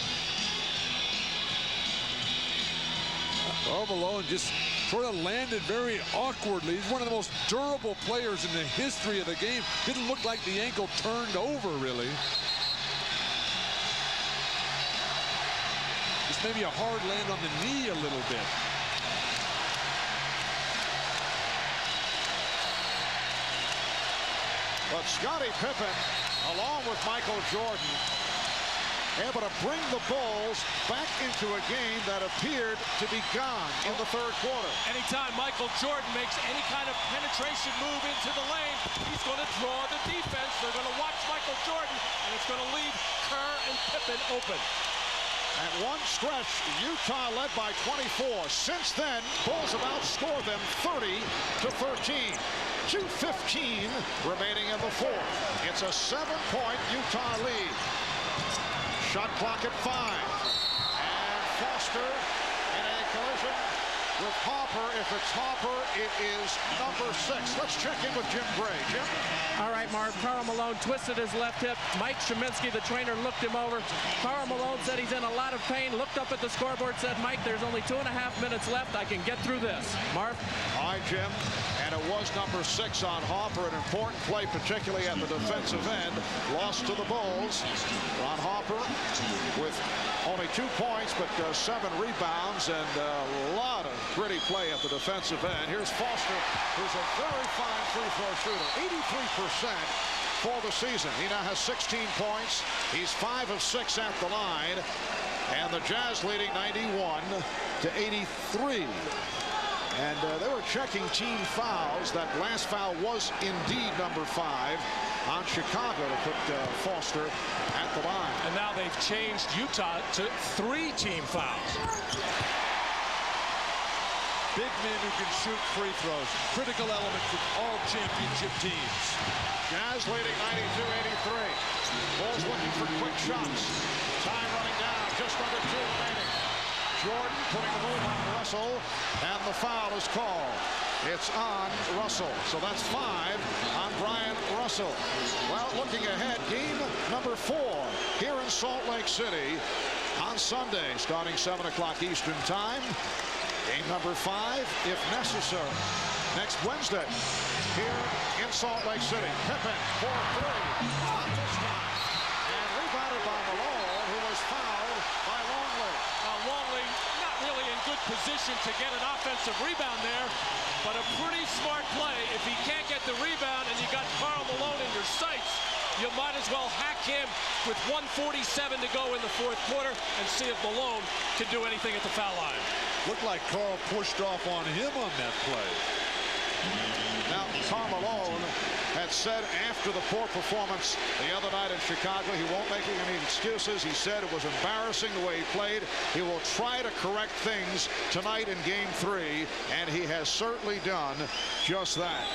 Oh, Malone just sort of landed very awkwardly. He's one of the most durable players in the history of the game. Didn't look like the ankle turned over, really. Just maybe a hard land on the knee a little bit. But Scottie Pippen, along with Michael Jordan, able to bring the Bulls back into a game that appeared to be gone in the third quarter. Anytime Michael Jordan makes any kind of penetration move into the lane, he's going to draw the defense. They're going to watch Michael Jordan, and it's going to leave Kerr and Pippen open. At one stretch, Utah led by 24. Since then, Bulls have outscored them 30-13. 2:15 remaining in the fourth. It's a 7-point Utah lead. Shot clock at 5. And Foster in a collision with Harper. If it's Harper, it is number 6. Let's check in with Jim Gray. Jim? All right, Marv. Karl Malone twisted his left hip. Mike Sheminsky, the trainer, looked him over. Karl Malone said he's in a lot of pain, looked up at the scoreboard, said, Mike, there's only 2.5 minutes left. I can get through this. Marv? All right, Jim. And it was number 6 on Harper, an important play, particularly at the defensive end. Lost to the Bulls. Ron Harper with only 2 points, but 7 rebounds and a lot of gritty play at the defensive end. Here's Foster, who's a very fine free throw shooter, 83% for the season. He now has 16 points. He's 5 of 6 at the line, and the Jazz leading 91-83. And they were checking team fouls. That last foul was indeed number 5 on Chicago to put Foster at the line. And now they've changed Utah to 3 team fouls. Big men who can shoot free throws. Critical element for all championship teams. Jazz leading 92-83. Bulls looking for quick shots. Time running down. Just under 2 remaining. Jordan putting the move on Russell, and the foul is called. It's on Russell, so that's 5 on Bryon Russell. Well, looking ahead, game number 4 here in Salt Lake City on Sunday, starting 7 o'clock Eastern Time. Game number 5, if necessary, next Wednesday here in Salt Lake City. Pippen for 3, not this time, and rebounded by Malone, who was fouled by Longley. Longley not really in good position to get an offensive rebound there, but a pretty smart play. If he can't get the rebound and you got Karl Malone in your sights, you might as well hack him with 1:47 to go in the 4th quarter and see if Malone can do anything at the foul line. Looked like Karl pushed off on him on that play. Now, Karl Malone had said after the poor performance the other night in Chicago, he won't make any excuses. He said it was embarrassing the way he played. He will try to correct things tonight in Game 3, and he has certainly done just that.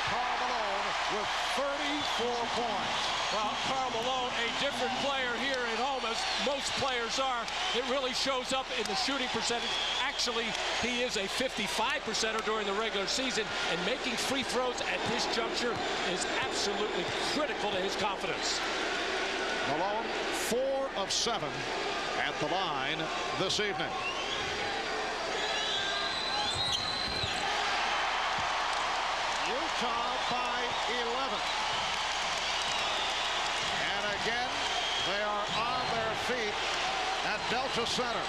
Karl Malone with 34 points. Well, Karl Malone, a different player here at home, as most players are. It really shows up in the shooting percentage. Actually, he is a 55%er during the regular season, and making free throws at this juncture is absolutely critical to his confidence. Malone, 4 of 7 at the line this evening. Utah by 11. And again, they are on their feet at Delta Center.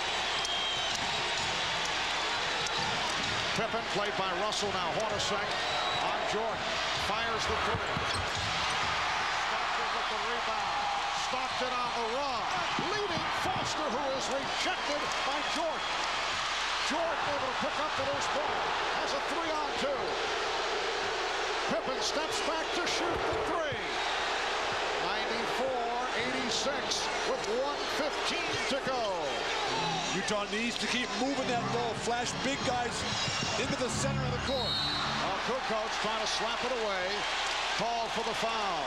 Pippen played by Russell, now Hornacek on Jordan. Fires the 3. Stockton with the rebound. Stockton on the run. Leading Foster, who is rejected by Jordan. Jordan able to pick up the loose ball. Has a 3-on-2. Pippen steps back to shoot the 3. 94-86 with 1:15 to go. Utah needs to keep moving that ball. Flash big guys into the center of the court. Kukoc trying to slap it away. Called for the foul.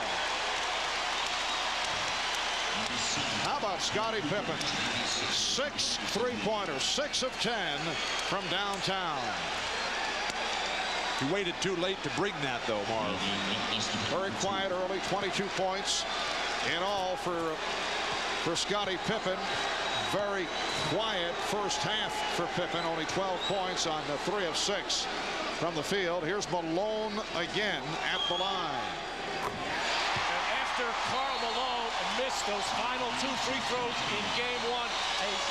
How about Scottie Pippen? 6 3-pointers, 6 of 10 from downtown. He waited too late to bring that, though, Marv. Very quiet early, 22 points in all for Scottie Pippen. Very quiet first half for Pippen, only 12 points on 3 of 6 from the field. Here's Malone again at the line. And after Karl Malone missed those final 2 free throws in Game 1, a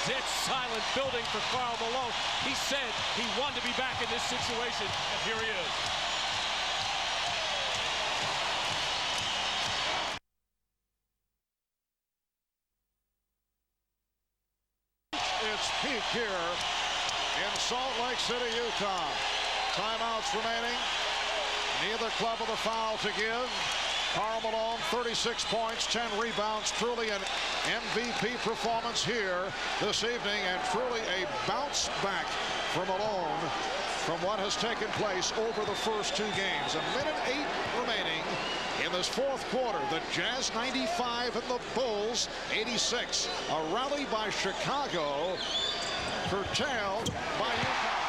dead silent building for Karl Malone. He said he wanted to be back in this situation, and here he is. It's peak here in Salt Lake City, Utah. Timeouts remaining. Neither club with a foul to give. Karl Malone, 36 points, 10 rebounds. Truly an MVP performance here this evening, and truly a bounce back for Malone from what has taken place over the first 2 games. 1:08 remaining in this 4th quarter. The Jazz 95 and the Bulls 86. A rally by Chicago, curtailed by Utah.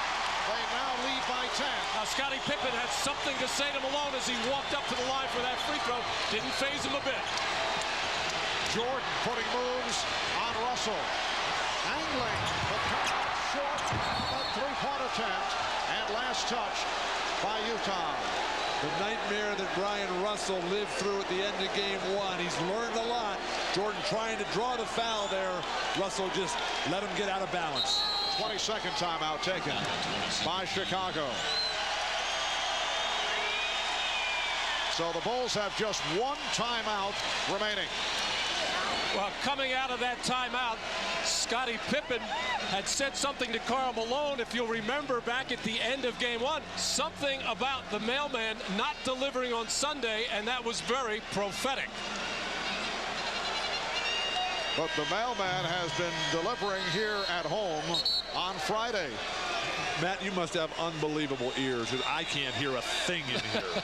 by 10. Now, Scottie Pippen had something to say to Malone as he walked up to the line for that free throw. Didn't faze him a bit. Jordan putting moves on Russell. Angling, but short of a three-point attempt. And last touch by Utah. The nightmare that Bryon Russell lived through at the end of game one. He's learned a lot. Jordan trying to draw the foul there. Russell just let him get out of balance. 22nd timeout taken by Chicago. So the Bulls have just one timeout remaining. Well, coming out of that timeout, Scottie Pippen had said something to Karl Malone, if you'll remember back at the end of game one, something about the mailman not delivering on Sunday, and that was very prophetic. But the mailman has been delivering here at home on Friday. Matt, you must have unbelievable ears, because I can't hear a thing in here.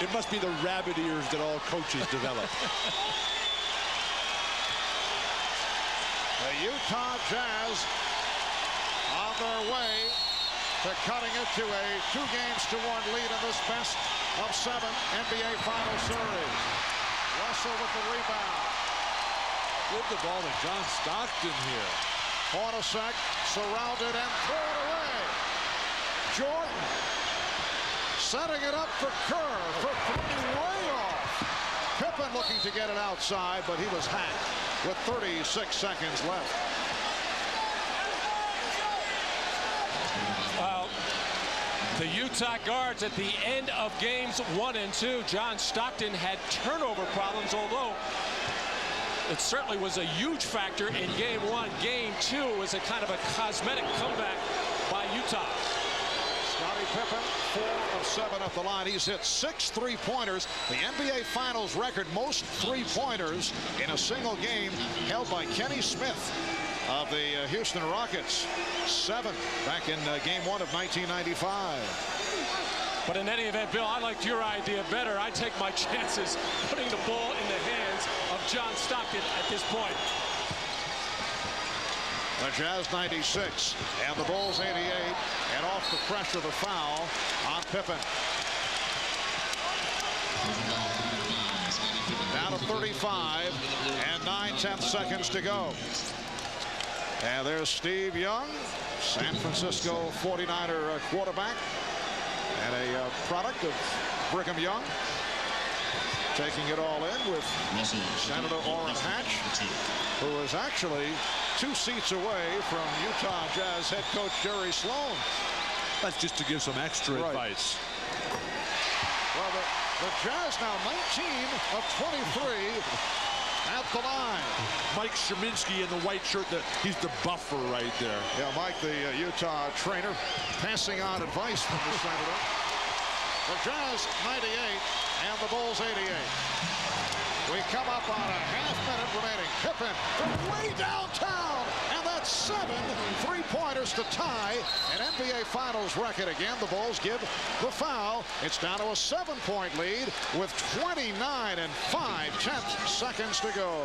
It must be the rabbit ears that all coaches develop. The Utah Jazz on their way to cutting it to a 2-1 lead in this best of 7 NBA Finals series. Russell with the rebound. Give the ball to John Stockton here. Hornacek surrounded and throw it away. Jordan setting it up for Kerr for three, way off. Pippen looking to get it outside, but he was hacked with 36 seconds left. The Utah guards at the end of games 1 and 2, John Stockton had turnover problems, although it certainly was a huge factor in game 1. Game 2 was a kind of a cosmetic comeback by Utah. Scottie Pippen, 4 of 7 at the line. He's hit 6 3-pointers. The NBA Finals record most 3-pointers in a single game held by Kenny Smith of the Houston Rockets. 7 back in game 1 of 1995. But in any event, Bill, I liked your idea better. I take my chances putting the ball in the hands of John Stockton at this point. The Jazz 96 and the Bulls 88, and off the pressure, the foul on Pippen. Down to 35 and 9/10 seconds to go. And there's Steve Young, San Francisco 49er quarterback and a product of Brigham Young, taking it all in with Senator Orrin Hatch, who is actually 2 seats away from Utah Jazz head coach Jerry Sloan. That's just to give some extra advice. Well, the Jazz now 19 of 23 at the line. Mike Szymanski in the white shirt, he's the buffer right there. Yeah, Mike, the Utah trainer, passing on advice from the Senator. The Jazz 98 and the Bulls 88. We come up on a half-minute remaining. Pippen from way downtown, and that's 7 3-pointers to tie an NBA Finals record. Again, the Bulls give the foul. It's down to a 7-point lead with 29 and 5/10 seconds to go.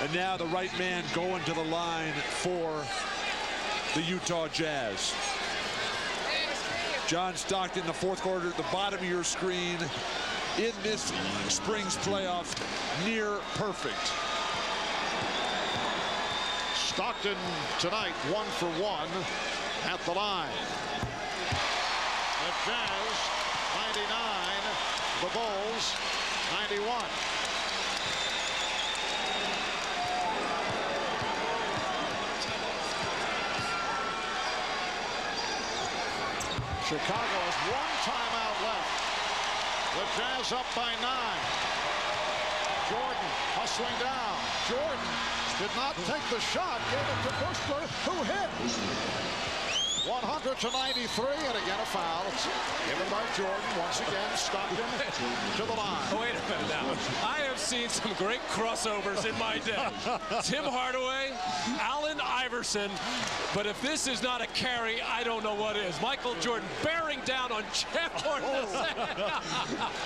And now the right man going to the line for the Utah Jazz. John Stockton, the fourth quarter, at the bottom of your screen. In this spring's playoffs, near perfect. Stockton tonight 1 for 1 at the line. The Jazz 99, the Bulls 91. Chicago has 1 timeout left. The Jazz up by 9. Jordan hustling down. Jordan did not take the shot. Gave it to Buechler, who hit. 100-93, and again a foul. It's given by Jordan. Once again, Stockton to the line. Oh, wait a minute now. I have seen some great crossovers in my day. Tim Hardaway, Allen Iverson, but if this is not a carry, I don't know what is. Michael Jordan bearing down on Jeff Hornacek.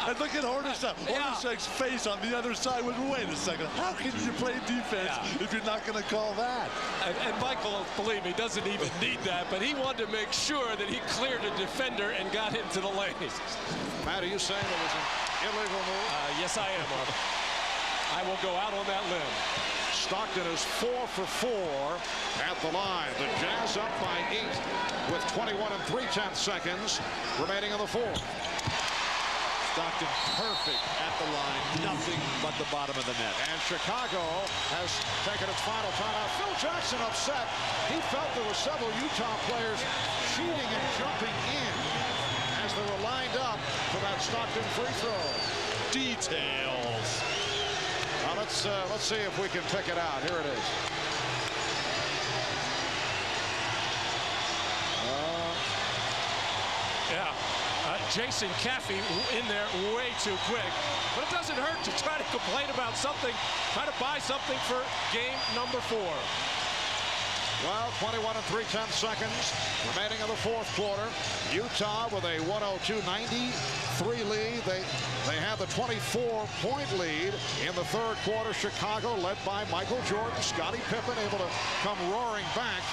And look at Hornacek. Hornacek's face on the other side. Wait a second. How can you play defense if you're not going to call that? And Michael, believe me, doesn't even need that, but he wanted to make sure that he cleared a defender and got into the lane. Matt, are you saying it was an illegal move? Yes, I am, Mark. I will go out on that limb. Stockton is 4 for 4 at the line. The Jazz up by 8 with 21 3/10 seconds remaining in the fourth. Stockton perfect at the line, nothing but the bottom of the net. And Chicago has taken its final timeout. Phil Jackson upset. He felt there were several Utah players cheating and jumping in as they were lined up for that Stockton free throw. Details. Now let's see if we can pick it out. Here it is. Jason Caffey in there way too quick. But it doesn't hurt to try to complain about something, try to buy something for game number 4. Well, 21 3/10 seconds remaining in the fourth quarter. Utah with a 102-93 lead. They have the 24-point lead in the third quarter. Chicago led by Michael Jordan. Scottie Pippen able to come roaring back,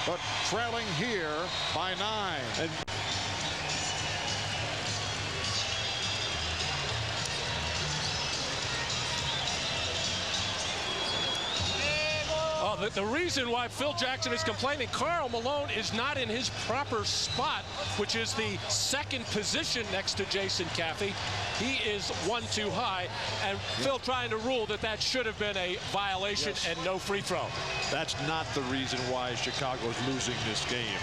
but trailing here by 9. The reason why Phil Jackson is complaining, Karl Malone is not in his proper spot, which is the second position next to Jason Caffey. He is 1 too high, and Phil trying to rule that should have been a violation and no free throw. That's not the reason why Chicago is losing this game.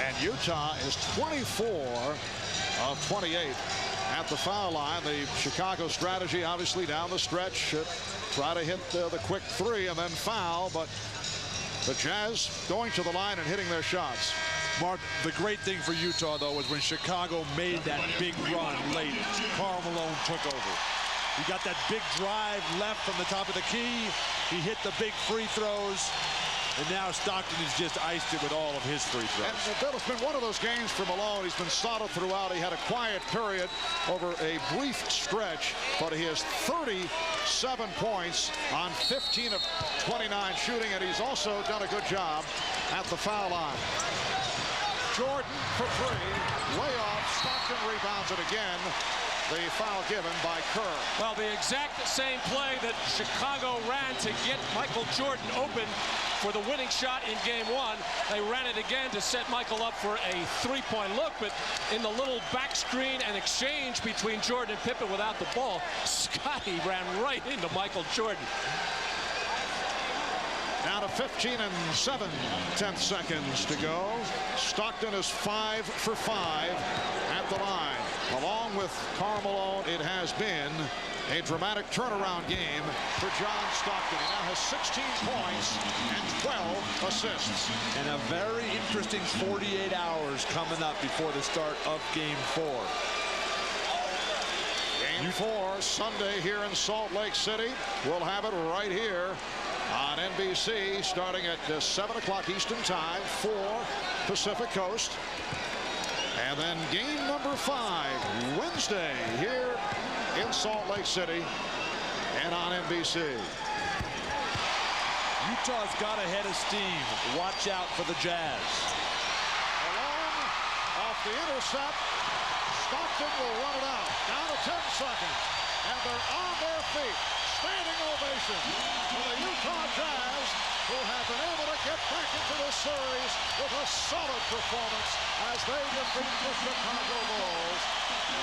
And Utah is 24 of 28 at the foul line. The Chicago strategy, obviously, down the stretch. Try to hit the quick three and then foul, but the Jazz going to the line and hitting their shots. Mark, the great thing for Utah, though, was when Chicago made that big run late, Karl Malone took over. He got that big drive left from the top of the key. He hit the big free throws. And now Stockton has just iced it with all of his free throws. And Bill, it's been one of those games for Malone. He's been solid throughout. He had a quiet period over a brief stretch, but he has 37 points on 15 of 29 shooting, and he's also done a good job at the foul line. Jordan for 3, way off. Stockton rebounds it again. The foul given by Kerr. Well, the exact same play that Chicago ran to get Michael Jordan open for the winning shot in game 1. They ran it again to set Michael up for a three-point look, but in the little back screen and exchange between Jordan and Pippen without the ball, Scottie ran right into Michael Jordan. Now to 15 7/10 seconds to go. Stockton is 5 for 5 at the line. Along with Karl Malone, it has been a dramatic turnaround game for John Stockton. He now has 16 points and 12 assists. And a very interesting 48 hours coming up before the start of game 4. Game 4 Sunday here in Salt Lake City. We'll have it right here on NBC starting at 7 o'clock Eastern Time, 4 Pacific Coast. And then game number 5 Wednesday here in Salt Lake City and on NBC. Utah's got a head of steam. Watch out for the Jazz. Malone off the intercept. Stockton will run it out. Down to 10 seconds. And they're on their feet. Standing ovation for the Utah Jazz, who have been able to get back into the series with a solid performance as they defeat the Chicago Bulls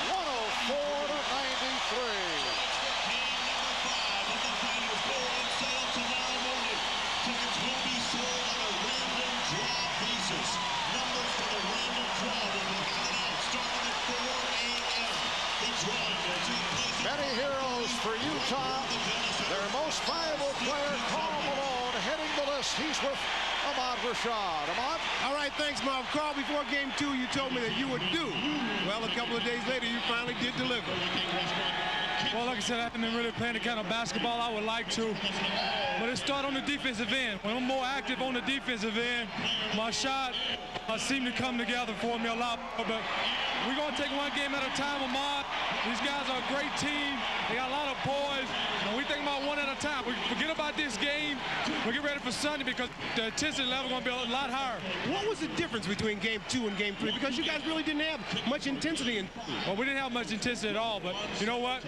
104-93. Many heroes for Utah. Their most valuable player, Karl Malone, heading the list. He's with Ahmad Rashad. Ahmad? All right, thanks, Marv. Carl, before game 2, you told me that you would do. Well, a couple of days later, you finally did deliver. Well, like I said, I haven't been really playing the kind of basketball I would like to. But it started on the defensive end. When I'm more active on the defensive end, my shot seemed to come together for me a lot more. But we're going to take one game at a time, Ahmad. These guys are a great team. They got a lot of poise. And we think about one at a time. We forget about this game. We get ready for Sunday because the intensity level is going to be a lot higher. What was the difference between game 2 and game 3? Because you guys really didn't have much intensity. Well, we didn't have much intensity at all. But you know what?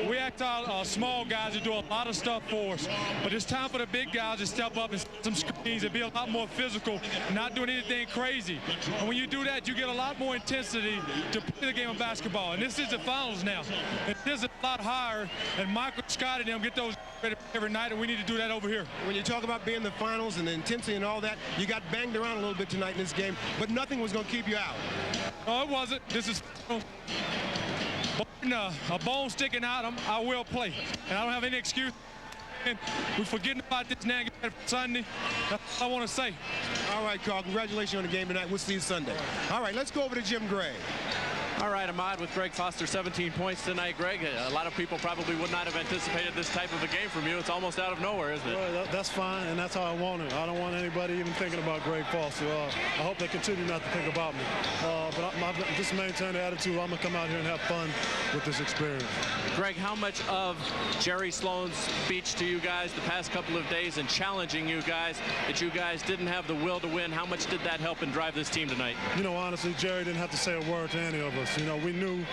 We asked our small guys to do a lot of stuff for us. But it's time for the big guys to step up and set some screens and be a lot more physical, not doing anything crazy. And when you do that, you get a lot more intensity to play the game of basketball. And this is the finals now. And this is a lot higher. And Michael, Scott, and them get those ready every night, and we need to do that over here. When you talk about being the finals and the intensity and all that, you got banged around a little bit tonight in this game, but nothing was going to keep you out. No, it wasn't. This is a bone sticking out. I will play, and I don't have any excuse. We're forgetting about this now for Sunday. That's all I want to say. All right, Carl, congratulations on the game tonight. We'll see you Sunday. All right, let's go over to Jim Gray. All right, Ahmad, with Greg Foster, 17 points tonight. Greg, a lot of people probably would not have anticipated this type of a game from you. It's almost out of nowhere, isn't it? Well, that's fine, and that's how I want it. I don't want anybody even thinking about Greg Foster. I hope they continue not to think about me. But I'm just maintain the attitude. I'm going to come out here and have fun with this experience. Greg, how much of Jerry Sloan's speech to you guys the past couple of days and challenging you guys that you guys didn't have the will to win, how much did that help and drive this team tonight? You know, honestly, Jerry didn't have to say a word to any of us. You know, we knew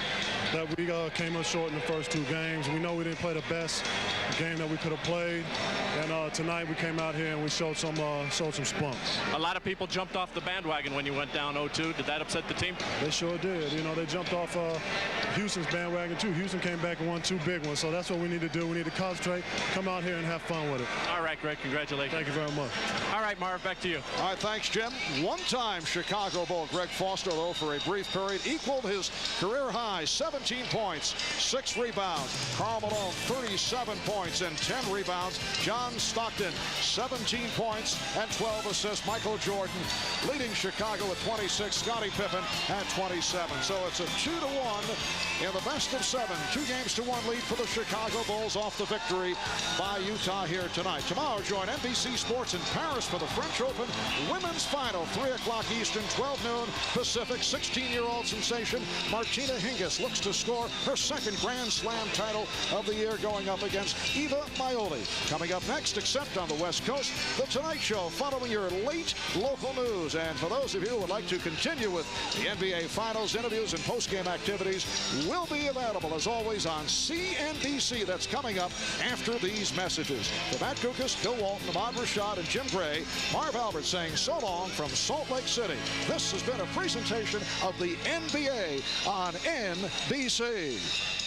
that we came up short in the first 2 games. We know we didn't play the best game that we could have played. And tonight we came out here and we showed some spunk. A lot of people jumped off the bandwagon when you went down 0-2. Did that upset the team? They sure did. You know, they jumped off Houston's bandwagon too. Houston came back and won 2 big ones. So that's what we need to do. We need to concentrate, come out here and have fun with it. All right, Greg, congratulations. Thank you very much. All right, Marv, back to you. All right, thanks, Jim. One-time Chicago Bull Greg Foster, though, for a brief period, equaled his career high, 17 points, 6 rebounds. Karl Malone, 37 points and 10 rebounds. John Stockton, 17 points and 12 assists. Michael Jordan leading Chicago at 26. Scottie Pippen at 27. So it's a 2-1 in the best of 7. 2 games to 1 lead for the Chicago Bulls off the victory by Utah here tonight. Tomorrow, join NBC Sports in Paris for the French Open Women's Final, 3 o'clock Eastern, 12 noon Pacific. 16-year-old sensation Martina Hingis looks to score her 2nd Grand Slam title of the year, going up against Eva Maioli. Coming up next, except on the West Coast, The Tonight Show, following your late local news. And for those of you who would like to continue with the NBA Finals interviews and post-game activities, will be available, as always, on CNBC. That's coming up after these messages. For Matt Kukoc, Bill Walton, Ahmad Rashad, and Jim Gray, Marv Albert saying so long from Salt Lake City. This has been a presentation of the NBA on NBC.